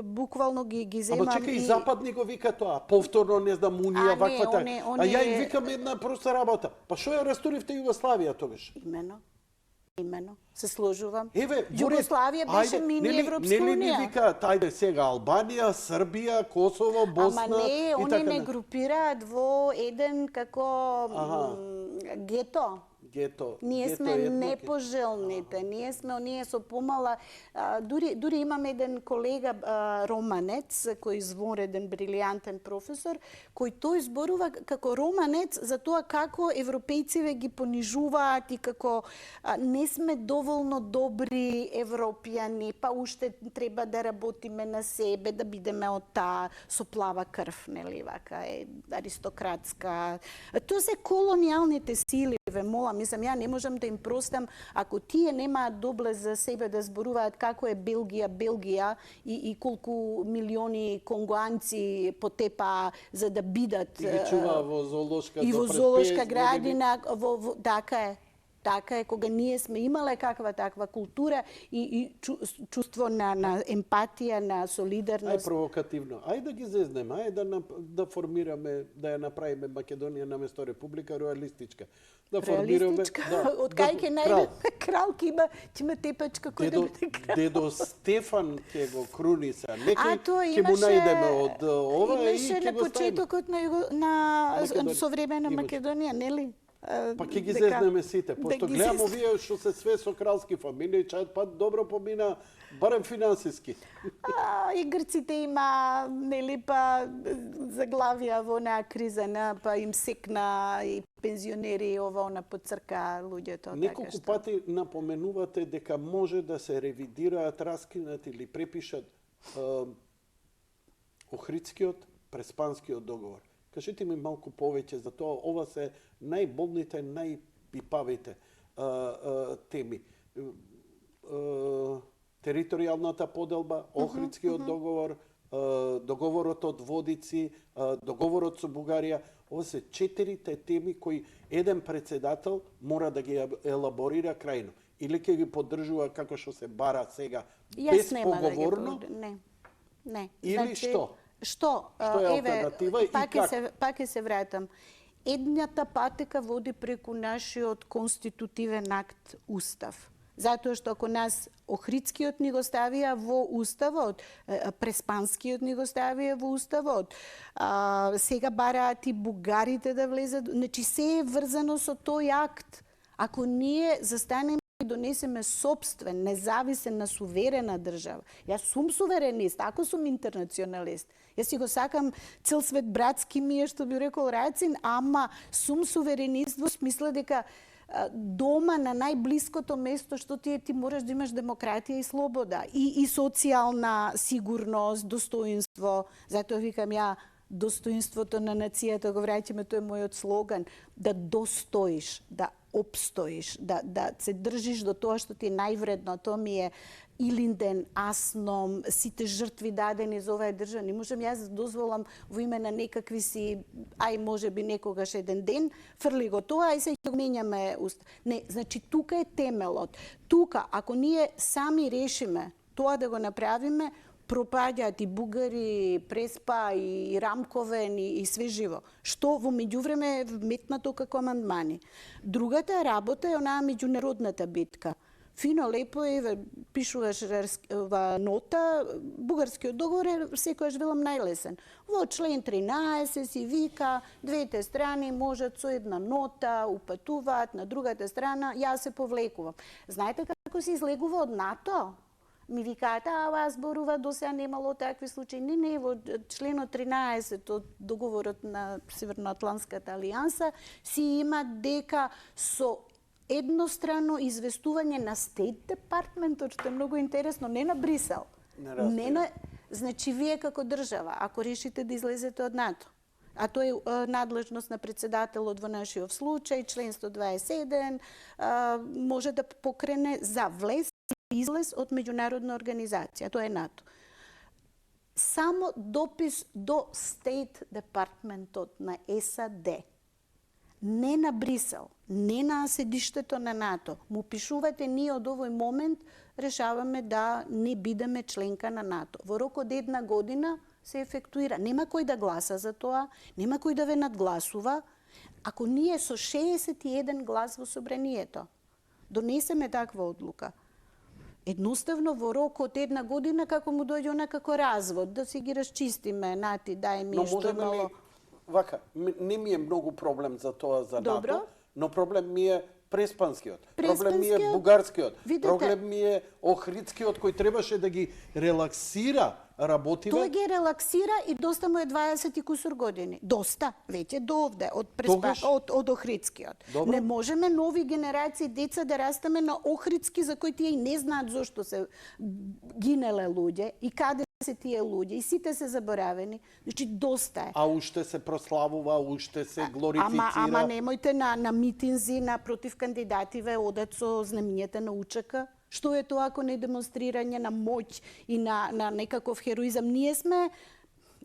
буквално ги земам. Ама чекај, и западни го вика тоа, повторно не знам унија ваквата. А ја им викам една проста работа. Па што ја расторивте Југославија тогаш? Имено. Се сложувам. Еве, Југославија беше мини Европска унија. Нели вика, тајде сега Албанија, Србија, Косово, Босна и така. Ама не, они не натаму. Групираат во еден како гето. Ние сме непожелните, ние со помала, дури имам еден колега романец, кој извонреден, брилијантен професор, кој тој зборува како романец за тоа како европејциве ги понижуваат и како не сме доволно добри европјани, па уште треба да работиме на себе, да бидеме од таа со плава крв, нели, вака е аристократска. Тоа се колонијалните сили, ве молам, мислам, ја не можам да им простам ако тие немаат добле за себе да зборуваат како е Белгија и колку милиони конгоанци потепа за да бидат и чува во зоолошка и во зоолошка градина, така е, кога ние сме имале каква таква култура и чувство на емпатија, на солидарност. Ај провокативно. Ај да ги зезнеме, ај да формираме, да ја направиме Македонија наместо република реалистичка. Да формираме, од кај ќе најде крал ќе има тепачка кој да биде крал. Дедо Стефан ќе го круниса. Некој ќе му најдеме од ова и ќе го ставиме. Имаше на почетокот на современа Македонија, нели? Па ќе ги зезнеме сите, пошто гледам овие што се све со кралски фамилии, чајат па добро помина, барем финансиски. И грците има, нели, па заглавија во онаа криза, па им секна и пензионери ова она подцрка луѓето. Неколку пати напоменувате дека може да се ревидираат, раскинат или препишат Охридскиот, Преспанскиот договор. Кажете ми малку повеќе за тоа. Ова се најболните, најпипавите теми. Територијалната поделба, Охридскиот договор, договорот од Водици, договорот со Бугарија. Ова се 4 теми кои еден председател мора да ги елаборира крајно. Или ќе ги поддржува како што се бара сега, безпоговорно? Не. Или што? Што е алтернатива и как? Пак се вратам. Едната патека води преку нашиот конститутивен акт Устав. Затоа што ако нас Охридскиот ни го ставија во Уставот, Преспанскиот ни го ставија во Уставот, сега бараат и бугарите да влезат, значи се е врзано со тој акт. Ако ние застанеме и донесеме собствен, независен, на суверена држава. Јас сум суверенист, ако сум интернационалист. Јас си го сакам цел свет братски ми е, што би рекол Рацин, ама сум суверенист во смисла дека дома на најблиското место што ти можеш да имаш демократија и слобода и социјална сигурност, достоинство. Затоа викам ја достоинството на нацијата го враќаме, тој е мојот слоган, да достоиш, да обстоиш, да се држиш до тоа што ти е највредно. Тоа ми е Илинден, Асном, сите жртви дадени за оваа држава. Не можам јас да дозволам во име на некакви си, ај може би некогаш еден ден, фрли го тоа и се го менјаме уст. Не, значи тука е темелот. Тука, ако ние сами решиме тоа да го направиме, пропаѓаат и Бугари, Преспа, и Рамковен, и све живо. Што во меѓувреме е вметнато како амандмани. Другата работа е онаа меѓународната битка. Фино, лепо е, пишуваш ова нота, бугарскиот договор е секојаш велам најлесен. Во член 13 си вика, двете страни можат со една нота, упатуваат на другата страна, јас се повлекувам. Знаете како се излегува од НАТО? Ми викаат, оваа зборува, до сега немало такви случаи. Не, во членот 13 од договорот на Северноатлантската алијанса си има дека со еднострано известување на State Department, што е многу интересно, не на Брисел. Значи, вие како држава, ако решите да излезете од НАТО, а тоа е надлежност на председателот во нашиот случај, член 127, може да покрене за влез и излез од меѓународна организација, тоа е НАТО. Само допис до State Departmentот на САД, не на Брисел, не на седиштето на НАТО. Му пишувате, ние од овој момент решаваме да не бидеме членка на НАТО. Во рок од една година се ефектуира. Нема кој да гласа за тоа, нема кој да ве надгласува. Ако ние со 61 глас во собранието донесеме таква одлука, едноставно во рок од една година, како му дојде она како развод, да си ги расчистиме, нати, дај ми што мало. Вака, не ми е многу проблем за тоа за НАТО, но проблем ми е преспанскиот, проблем ми е бугарскиот, проблем ми е охридскиот кој требаше да ги релаксира работиве. Тој ги релаксира и доста му е 20 и кусур години. Доста, веќе до овде, од охридскиот. Добро. Не можеме нови генерации деца да растаме на охридски за кои тие и не знаат зошто се гинеле луѓе и каде се тие луѓе и сите се заборавени. Значи доста е. А уште се прославува, уште се глорифицира. Ама немојте на митинзи на против кандидативе одат со знамињата на УЧК. Што е тоа ако не демонстрирање на моќ и на некаков хероизам? Ние сме,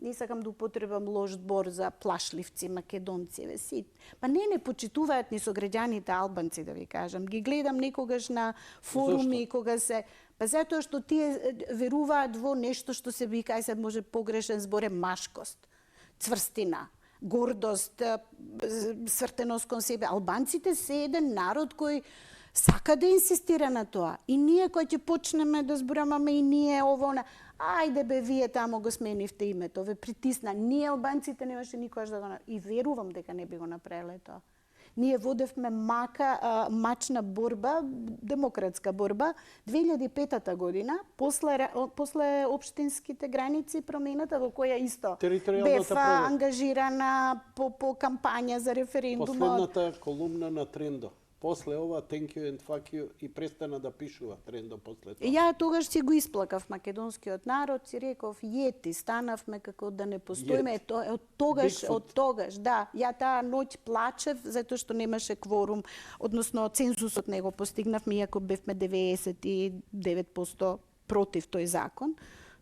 не сакам да употребам лош збор за плашливци македонци, па не почитуваат ни сограѓаните албанци, да ви кажам. Ги гледам некогаш на форуми кога се... Па затоа што тие веруваат во нешто што се вика, ај се може погрешен збор, е машкост, цврстина, гордост, свртеност кон себе. Албанците се еден народ кој сака да инсистира на тоа. И ние кој ќе почнеме да зборамаме и ние ово, ајде бе, вие тамо го сменивте името, ве притисна. Ние албанците немаше никогаш да го направи. И верувам дека не би го направиле тоа. Ние водевме мачна борба, демократска борба, 2005 година, после општинските граници промената, во која исто бев ангажирана по кампања за референдумот. Последната колумна на Трендо. После ова, thank you and fuck you, и престана да пишува Трендо после тоа. Ја тогаш си го исплакав македонскиот народ, си реков, јети, станавме како да не постоиме. Од тогаш, да. Ја таа ноќ плачев, затоа што немаше кворум, односно цензусот не го постигнавме, иако бевме 99% против тој закон.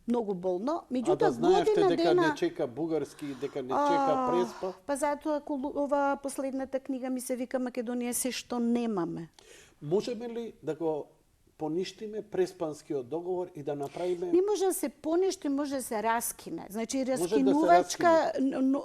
Многу болно. А да знаевте дека не чека бугарски, дека не чека Преспа? Па затоа ова последната книга ми се вика Македонија се што немаме. Можеме ли да го поништиме Преспанскиот договор и да направиме... Не може да се поништи, може да се раскине. Значи, раскинувачка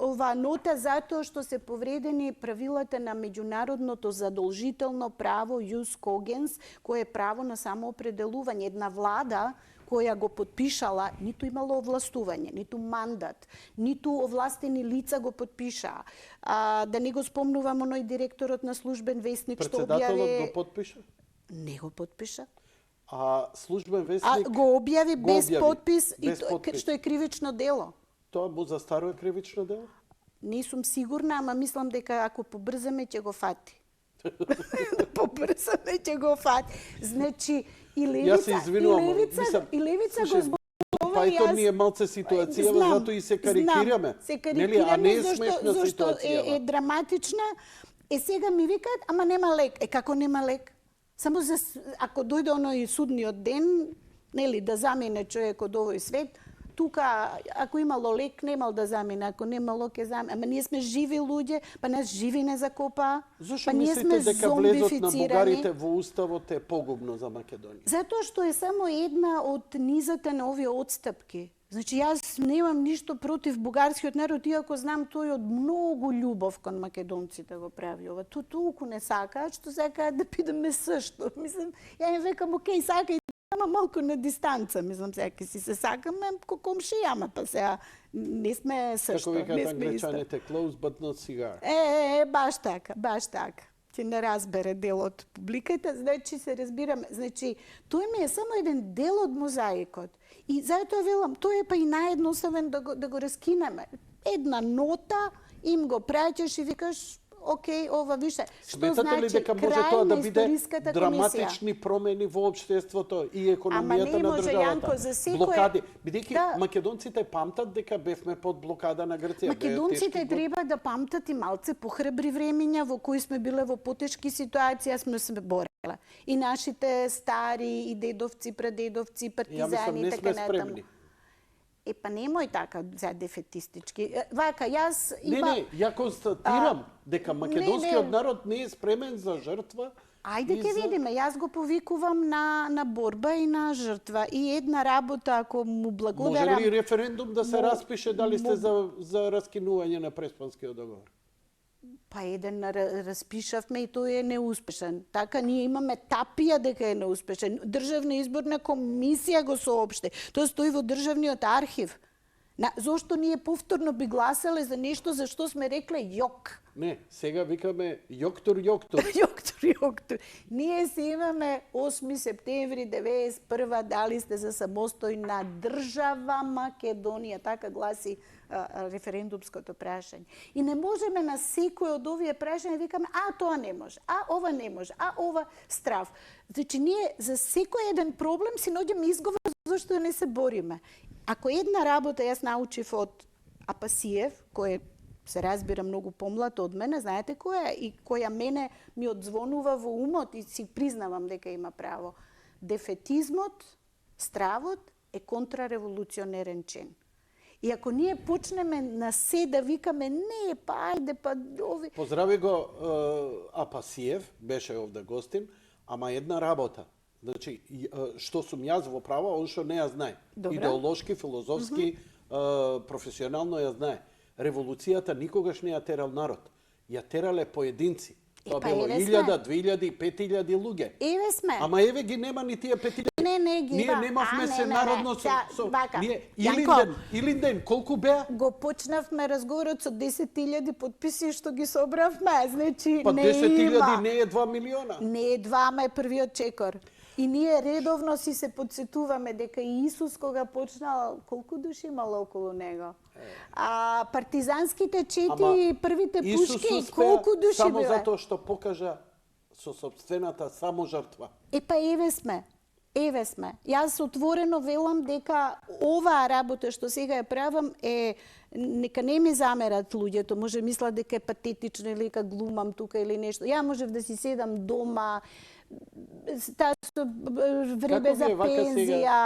ова нота затоа што се повредени правилата на меѓународното задолжително право Jus Cogens, кое е право на самоопределување. Една влада која го подпишала, ниту имало овластување, ниту мандат, ниту овластени лица го подпишаа. Да не го спомнувам оној директорот на службен весник што објави... Председателот го подпиша? Не го подпиша. А службен весник... го објави без подпис, што е кривично дело. Тоа му застарува кривично дело? Не сум сигурна, ама мислам дека ако побрзаме ќе го фати. Побрзаме ќе го фати. Значи, и левица го зборува Па ето ние малце ситуацијава, зато и се карикираме. Се Нели? А не е карикираме смешна зашто ситуацијава. е драматична. Сега ми викаат, ама нема лек. Како нема лек? Само за, ако дојде оној судниот ден, нели, да замине човек од овој свет, тука, ако имало лек, немал да замине, ако немало ќе замине. Ама ние сме живи луѓе, па нас живи не закопа. Зошто па ние мислите сме дека влезот на зомбифицирани? бугарите во уставот е погубно за Македонија? Затоа што е само една од низата на овие отстапки. Значи, јас немам ништо против бугарскиот народ, иако знам тој од многу љубов кон македонците го прави ова. Толку не сакаат, што сакаат да бидеме сашто. Мислам, ја им векам, окей, сакај, ама малку на дистанца. Мислам, сега ќе си се сакаме ко комшија, ама па сега не сме сашто. Како викаат англичаните, close but not cigar. Баш така, баш така. Ќе не разбере дел од публиката, значи се разбираме. Значи, тој ми е само еден дел од мозаикот. И затоа велам, тој е па и наједноставен да го раскинеме. Една нота, им го праќаш и викаш, окей, ова више. Што Сметате ли значи дека може крај тоа да на биде историската комисија? драматични промени во општеството и економијата не на може, државата? Јанко, за секој- Блокади. Бидејќи Да. македонците памтат дека бевме под блокада на Грција. Беа Македонците тешки треба да памтат и малце похрабри времења во кои сме биле во потешки ситуации, сме се бореле. И нашите стари, и дедовци, прадедовци, Ја партизани мислам, не и сме така натаму. спремни. Па немој така за дефетистички. Вака, јас Не, ја констатирам дека македонскиот народ не е спремен за жртва. Ајде и ќе за- видиме, јас го повикувам на борба и на жртва. И една работа, ако му благодарам... Може ли референдум да се Му- распише дали сте за раскинување на Преспанскиот договор? Па еден распишавме и тој е неуспешен. Така ние имаме тапија дека е неуспешен. Државна изборна комисија го соопшти. Тоа стои во државниот архив. Зошто ние повторно би гласале за нешто за што сме рекле јок? Не, сега викаме јоктор. Јоктор. Ние се имаме 8 септември 91 дали сте за самостојна држава Македонија, така гласи референдумското прашање. И не можеме на секој од овие прашања викаме, тоа не може, ова не може, ова страв. Значи ние за секој еден проблем си наоѓаме изговор зашто не се бориме. Ако една работа јас научив од Апасиев, кој се разбира многу помлад од мене, знаете која е? И која мене ми одзвонува во умот и си признавам дека има право. Дефетизмот, стравот е контрареволуционерен чин. И ако ние почнеме на се да викаме не, па ајде, па ови... Поздрави го Апасиев, беше овде гостин, ама една работа. Значи, што сум јас во право, он што не ја знае. Добра. Идеолошки, филозофски, професионално ја знае. Револуцијата никогаш не ја терал народ. Ја терале поединци. Тоа па било еве 1000, 2000 и 5000 луѓе. Еве сме. Ама еве ги нема ни тие 5000. Не, ги Ние има. немавме се народно со... Вака. Ние, Јанко, Илинден, колку беа? го почнавме разговорот со 10.000 подписи што ги собравме. Значи, Па не 10.000 има. не е 2 милиона. Не е двама е првиот чекор. И ние редовно си се подсетуваме дека и Исус кога почнал, колку души имало околу него? Партизанските чети, првите пушки, колку души само биле? затоа што покажа со собствената само жртва. Па еве сме. Еве сме. Јас отворено велам дека оваа работа што сега ја правам е, нека не ми замерат луѓето, може мислат дека е патетично или дека глумам тука или нешто. Ја можев да си седам дома, време за пензија.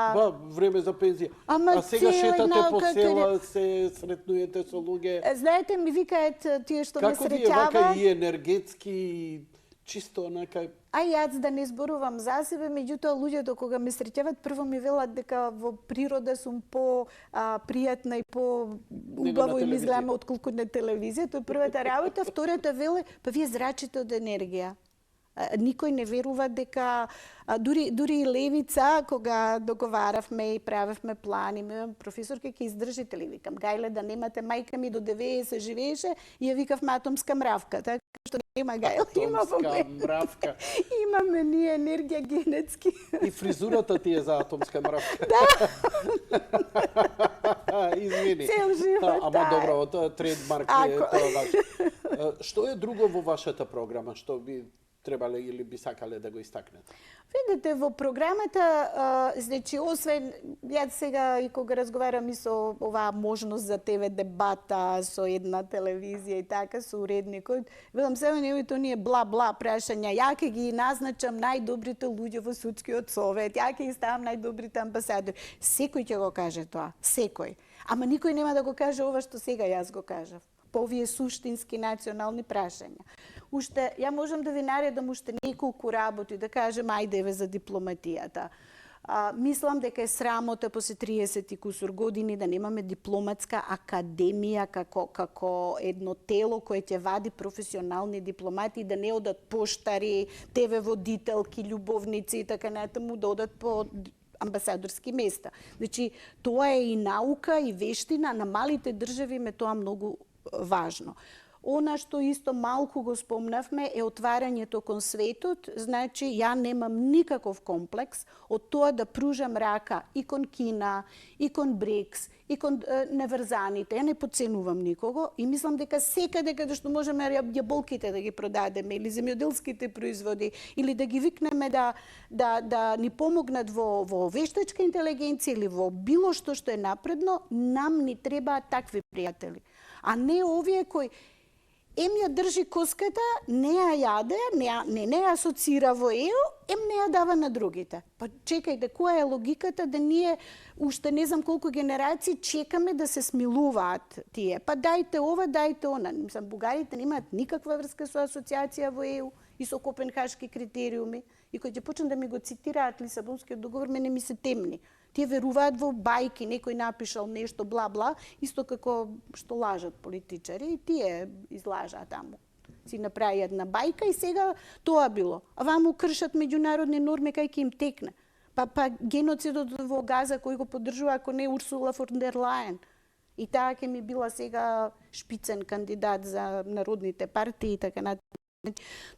Време за пензија. Ама А сега цела шетате една по како села, се сретнуете со луѓе. Знаете, ми викаат тие што ме Како ви е вака среќаваат. и енергетски, и чисто онака... Јас да не зборувам за себе, меѓутоа луѓето кога ме среќават, прво ми велат дека во природа сум по пријатна и по убаво им изгледам отколку на телевизија. Тоа е првата работа. Втората веле, па вие зрачите од енергија. Никој не верува дека дури и Левица кога договаравме и правевме плани, професорка ќе издржите ли, викам, гајле да немате, мајка ми до 90 живееше и ја викавме атомска мравка, така што нема гајле, Атомска мравка. Имаме ние енергија генетски. И фризурата ти е за атомска мравка. Извини. Цел живот, Ама добро, тоа трейдмарк е тоа ваш. Што е друго во вашата програма што би требале или би сакале да го истакнете? Видите, во програмата, значи, освен, јас сега и кога разговарам и со оваа можност за ТВ дебата, со една телевизија и така, со уредникот, велам сега немојте оние бла-бла прашања, ја ќе ги назначам најдобрите луѓе во судскиот совет, ја ќе ги ставам најдобрите амбасадори. Секој ќе го каже тоа, секој. Ама никој нема да го каже ова што сега јас го кажав. По овие суштински национални прашања. Уште, ја можам да ви наредам уште неколку работи, да кажем, ајде за дипломатијата. Мислам дека е срамота после 30 и кусур години да немаме дипломатска академија како едно тело кое ќе вади професионални дипломати, да не одат поштари, ТВ водителки, љубовници и така натаму, да одат по амбасадорски места. Значи, тоа е и наука и вештина, на малите држави ме тоа многу важно. Она што исто малку го спомнавме е отварањето кон светот, значи ја немам никаков комплекс од тоа да пружам рака и кон Кина, и кон БРИКС, и кон неврзаните. Ја не подценувам никого и мислам дека секаде каде што можеме јаболките да ги продадеме или земјоделските производи или да ги викнеме да ни помогнат во вештачка интелигенција или во било што е напредно, нам ни требаат такви пријатели. А не овие кои ја држи коската, не ја јаде, не ја асоцира во ЕУ, не ја дава на другите. Па чекајте, која е логиката да ние уште не знам колку генерации чекаме да се смилуваат тие? Па дајте ова, дајте она. Мислам, бугарите немаат никаква врска со асоциација во ЕУ и со копенхашки критериуми. И кои ќе почнат да ми го цитираат Лисабонскиот договор, мене ми се темни. Тие веруваат во бајки, некој напишал нешто бла-бла, исто како што лажат политичари, и тие излажаа таму. Си направи една бајка и сега тоа било. А ваму кршат меѓународни норми кај ќе им текне. Па геноцидот во Газа кој го поддржува ако не Урсула фон дер Лајен. И таа ќе ми била сега шпицен кандидат за народните партии и така натаму.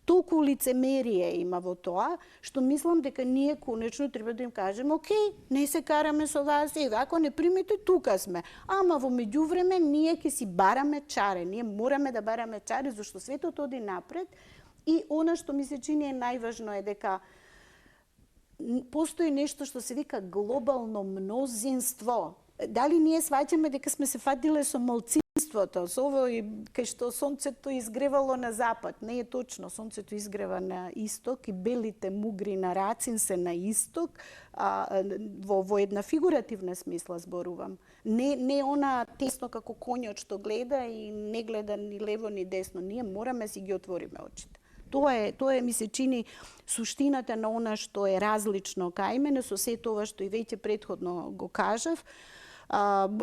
Толку лицемерие има во тоа, што мислам дека ние конечно треба да им кажеме, окей, не се караме со вас, ако не примете, тука сме. Ама во меѓувреме ние ќе си бараме чаре, ние мораме да бараме чаре, зашто светот оди напред. И она што ми се чини е најважно е дека постои нешто што се вика глобално мнозинство. Дали ние сваќаме дека сме се фатиле со малцинството, со овој кај што сонцето изгревало на запад? Не е точно, сонцето изгрева на исток и белите мугри на Рацин се на исток, во една фигуративна смисла зборувам. Не она тесно како конјот што гледа и не гледа ни лево ни десно. Ние мораме си ги отвориме очите. Тоа е, ми се чини, суштината на она што е различно кај мене, со се тоа што и веќе претходно го кажав.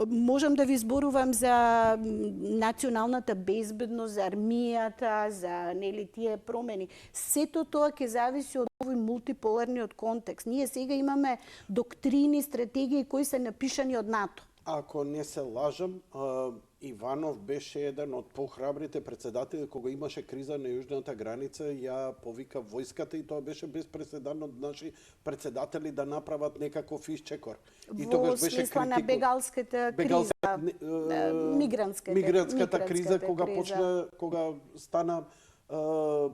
Можам да ви зборувам за националната безбедност, за армијата, за тие промени. Сето тоа ќе зависи од овој мултиполарниот контекст. Ние сега имаме доктрини, стратегии кои се напишани од НАТО. Ако не се лажам, Иванов беше еден од похрабрите председатели кога имаше криза на јужната граница, ја повика војската и тоа беше без преседан од наши председатели да направат некаков исчекор. И тогаш беше смисла на бегалската криза, мигрантската криза кога стана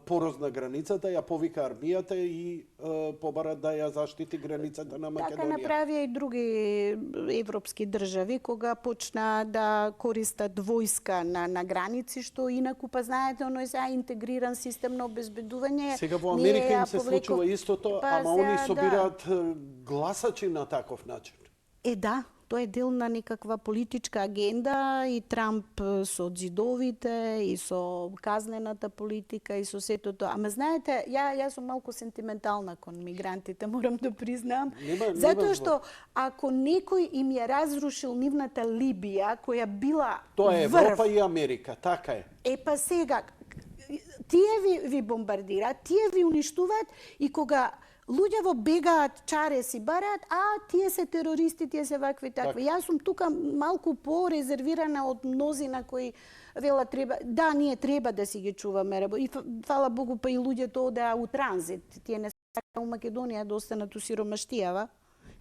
порозна границата, ја повика армијата и побара да ја заштити границата на Македонија. Така направија и други европски држави кога почна да користат војска на граници, што инаку па знаете, оној сега интегриран систем на обезбедување. Сега во Америка им се случува истото, ама они собираат гласачи на таков начин. Да. Тоа е дел на некаква политичка агенда и Трамп со дзидовите и со казнената политика и со сето тоа. Ама знаете, јас сум малку сентиментална кон мигрантите, морам да признам. Затоа што ако некој им ја разрушил нивната Либија, која била тоа е Европа и Америка, така е. Па сега, тие ви бомбардираат, тие ви уништуваат и кога луѓе бегаат, чаре си бараат, тие се терористи, тие се вакви такви. Јас сум тука малку по-резервирана од мнозина кои велат треба, ние треба да си ги чуваме. И фала Богу, па и луѓето одеа у транзит. Тие не сакаат у Македонија да останат у сиромаштијава.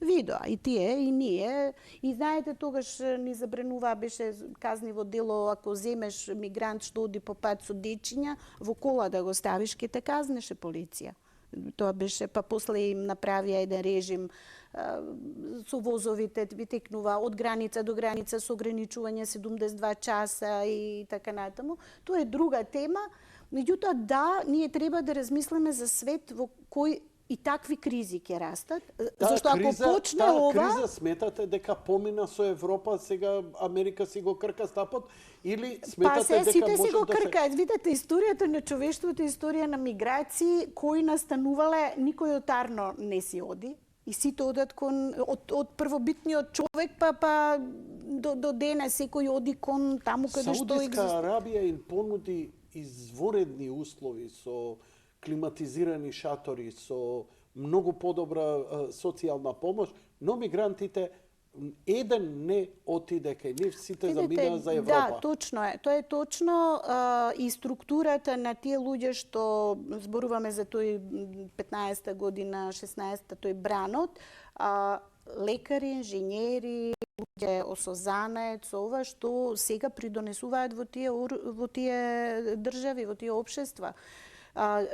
видоа. И тие, и ние. И знаете, тогаш ни забрануваа, беше казниво дело, ако земеш мигрант што оди по пат со дечиња, во кола да го ставиш, ке те казнеше полиција. Тоа беше, па после им направија еден режим со возовите, ви текнува од граница до граница со ограничување 72 часа и така натаму. Тоа е друга тема. Меѓутоа, да, ние треба да размислиме за свет во кој и такви кризи ќе растат. Зашто ако почне ова... криза сметате дека помина со Европа, сега Америка си го крка стапот, или сметате дека сите си може го да се... кркаат. Видете, историјата на човештвото, историја на миграции, кои настанувале, никој од Арно не си оди. И сите одат кон од првобитниот човек па до денес секој оди кон таму каде што Саудиска Арабија им понуди изворедни услови со климатизирани шатори, со многу подобра социјална помош, но мигрантите еден не отиде кај нив, сите заминаа за Европа. Да, точно е. Тоа е точно и структурата на тие луѓе што зборуваме за тој 15-та година, 16-та, тој бранот, лекари, инженери, луѓе осознаец, ова што сега придонесуваат во тие држави, во тие општества.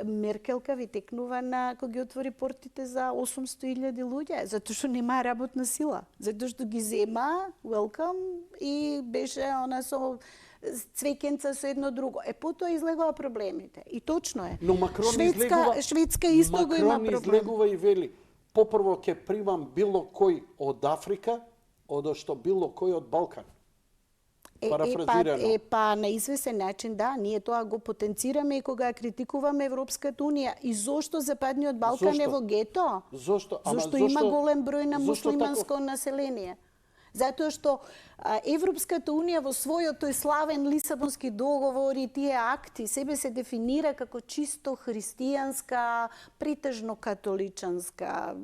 Меркелка ви текнува на кога ги отвори портите за 800.000 луѓе, затоа што нема работна сила, затоа што ги зема, welcome, и беше она со цвеќенца со едно друго. Потоа излегува проблемите. И точно е. Но Макрон Шведска исто го има проблем. Макрон излегува и вели, попрво ќе примам било кој од Африка, одошто било кој од Балкан. Парафразирано. На извесен начин, да, ние тоа го потенцираме и кога критикуваме Европската унија. И зошто Западниот Балкан е во гето? Зошто? Зошто има голем број на муслиманско население? Затоа што Европската унија во својот тој славен Лисабонски договор и тие акти себе се дефинира како чисто христијанска, претежно католичанска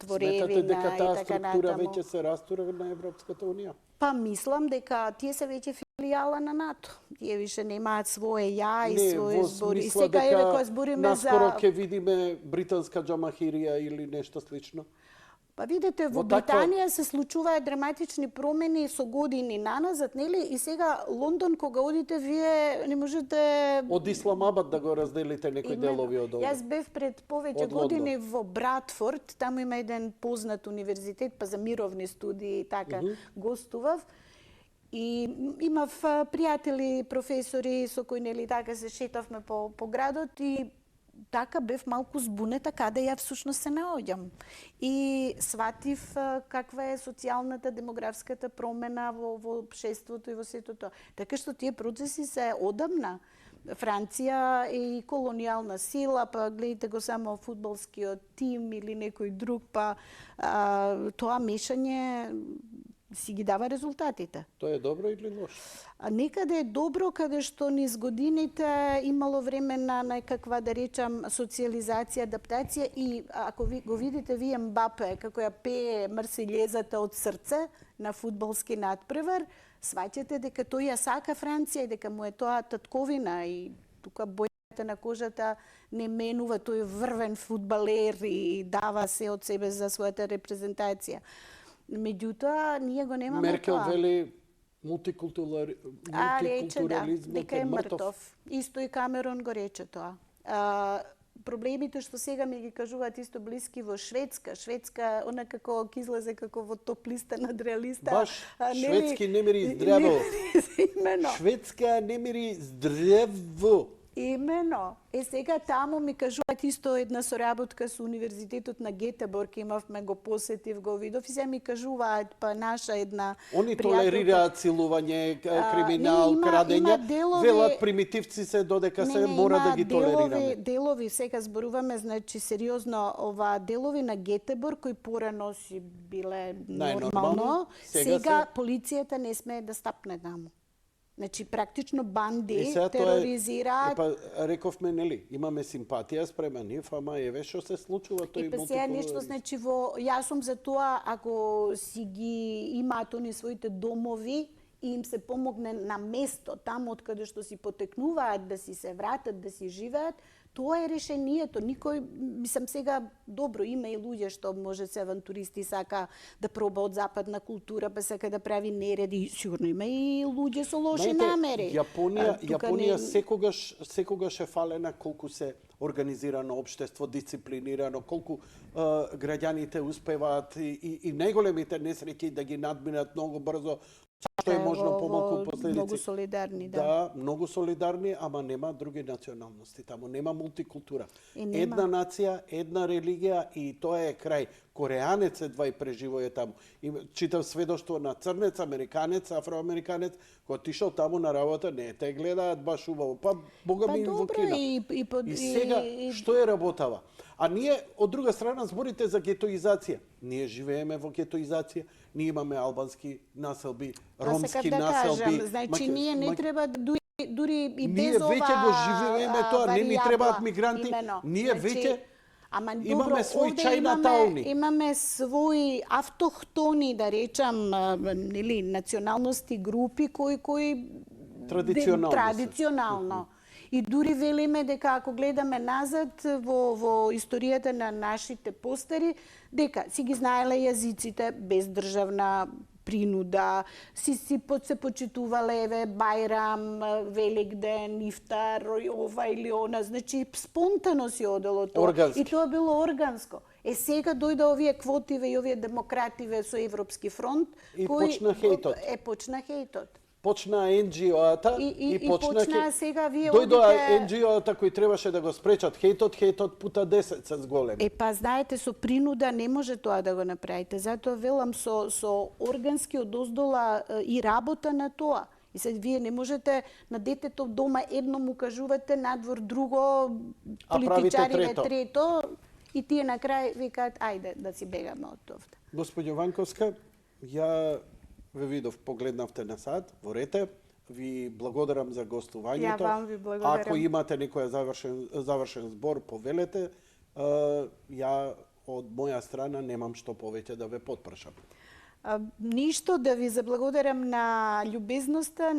творевина и така натаму. Сметате дека таа структура веќе се растура на Европската унија? Па мислам дека тие се веќе филијала на НАТО. Тие више немаат свое ја и своје збори. И сега еве кога збориме за... Наскоро ќе видиме британска џамахирија или нешто слично? Па видите, во Британија се случуваат драматични промени со години наназад, нели? И сега Лондон, кога одите, вие не можете... Од Исламабад да го разделите некои делови од овде. Јас бев пред повеќе години во Братфорд, таму има еден познат универзитет, па за мировни студии и така гостував. И имав пријатели, професори со кои нели така се шетавме по градот и така бев малку збунета каде ја всушност се наоѓам. И сватив каква е социјалната, демографската промена во општеството и во сето тоа. Така што тие процеси се одамна. Франција е и колонијална сила, па гледате го само фудбалскиот тим или некој друг, па тоа мешање си ги дава резултатите. Тоа е добро или лошо? Некаде е добро, каде што низ годините имало време на некаква, да речам, социализација, адаптација и ако ви го видите вие Мбапе, како ја пее Марсилјезата од срце на фудбалски надпревар, сваќате дека тој ја сака Франција и дека му е тоа татковина и тука бојата на кожата не менува, тој врвен фудбалер и дава се од себе за својата репрезентација. Меѓутоа, ние го немаме тоа. Меркел вели мултикултурализмот дека е мртов. Исто и Камерон го рече тоа. Проблемите што сега ми ги кажуваат исто блиски во Шведска. Шведска, она како ќе излезе како во топ листа над реалиста. Баш, шведски не мири здраво. Имено. Шведска не мири здраво. Имено. Сега таму ми кажуваат исто една соработка со Универзитетот на Гетеборг, имавме го посетив, го видов и се ми кажуваат па наша една Они толерираат силување, криминал, крадење, велат примитивци се додека се мора да ги толерираме. Делови, сега зборуваме, значи сериозно, ова делови на Гетеборг кои порано си биле нормално, сега полицијата не смее да стапне таму. Значи, практично банди тероризираат. Рековме, нели, имаме симпатија спрема нив, ама еве што се случува тој мултикултурализм. И па сега нешто, значи, јас сум за тоа, ако си ги имаат они своите домови и им се помогне на место, таму од каде што си потекнуваат, да си се вратат, да си живеат, тоа е решението. Никој, мислам сега, добро, има и луѓе што може се авантуристи, сака да проба од западна култура, па сака да прави нереди. Сигурно има и луѓе со лоши намери. Јапонија секогаш е фалена колку се организирано општество, дисциплинирано, колку граѓаните успеваат и најголемите несреќи да ги надминат многу брзо, што е можно помалку последици. Многу солидарни, да. Да, многу солидарни, ама нема други националности таму, нема мултикултура. Една нација, една религија и тоа е крај. Кореанец едва и преживува таму. И читав сведоштво на црнец, американец, афроамериканец, кој отишол таму на работа, не те гледаат баш убаво. Па бога ми во Кина. И сега што е работава? А ние, од друга страна, зборите за гетоизација. Ние живееме во гетоизација, ние имаме албански населби, ромски населби. Значи, ние не треба дури и ние без ова веќе го живееме тоа, не ни требаат мигранти. Именно. Ние веќе имаме свој чај на тауни. Имаме свои автохтони, да речам, или националности, групи кои традиционално. И дури велиме дека ако гледаме назад во историјата на нашите постари, дека си ги знаеле јазиците без државна принуда, се почитувале Бајрам, Великден, Ифтар, ова или она, значи спонтано си одело тоа. Органски. И тоа било органско. Сега дојде овие квотиве и овие демокративе со Европски фронт, и почна хејтот. Почна хејтот. Почна NGO-ата и почна сега вие дојдоа NGO-ата кои требаше да го спречат хејтот пута 10 се зголеми. Па знаете, со принуда не може тоа да го направите. Затоа велам со органски одоздола и работа на тоа. И сега вие не можете на детето дома едно му кажувате, надвор друго, политичариве трето и тие на крај викаат ајде да си бегаме од овде. Госпоѓо Ванковска, ја ве видов, погледнавте на сад, во рете. Ви благодарам за гостувањето. Ја вам ви благодарам. Ако имате некој завршен збор, повелете. Ја од моја страна немам што повеќе да ве потпрашам. Ништо, да ви заблагодарам на љубезноста,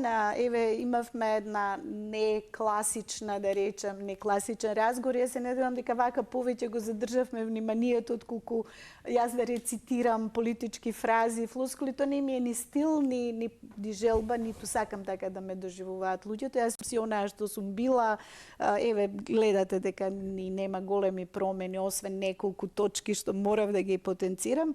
имавме една некласична, да речем, некласичен разговор. Јас се надевам дека вака повеќе го задржавме вниманието, отколку јас да рецитирам политички фрази, флоскули. Тоа не ми е ни стил, ни желба, ниту сакам така да ме доживуваат луѓето. Јас сум си онаа што сум била. Гледате дека ни нема големи промени, освен неколку точки што морав да ги потенцирам.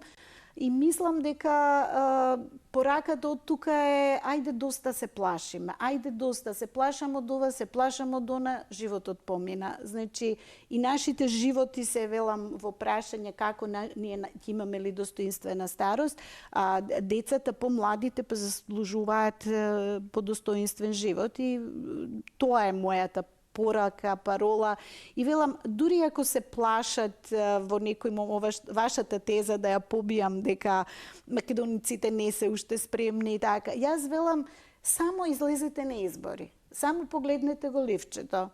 И мислам дека пораката од тука е ајде доста се плашиме, ајде доста се плашам од ова, се плашам од она, животот помина. Значи и нашите животи се велам во прашање како ние ќе имаме ли достоинствена старост, а децата помладите па заслужуваат подостоинствен живот и тоа е мојата порака, парола. И велам, дури ако се плашат во некој момент, вашата теза да ја побијам дека македониците не се уште спремни и така, јас велам, само излезете на избори. Само погледнете го ливчето.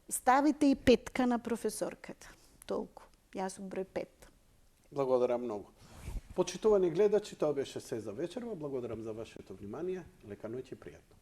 Ставите и петка на професорката. Толку. Јас сум број 5. Благодарам многу. Почитувани гледачи, тоа беше се за вечерва. Благодарам за вашето внимание. Лека ноќ и пријатно.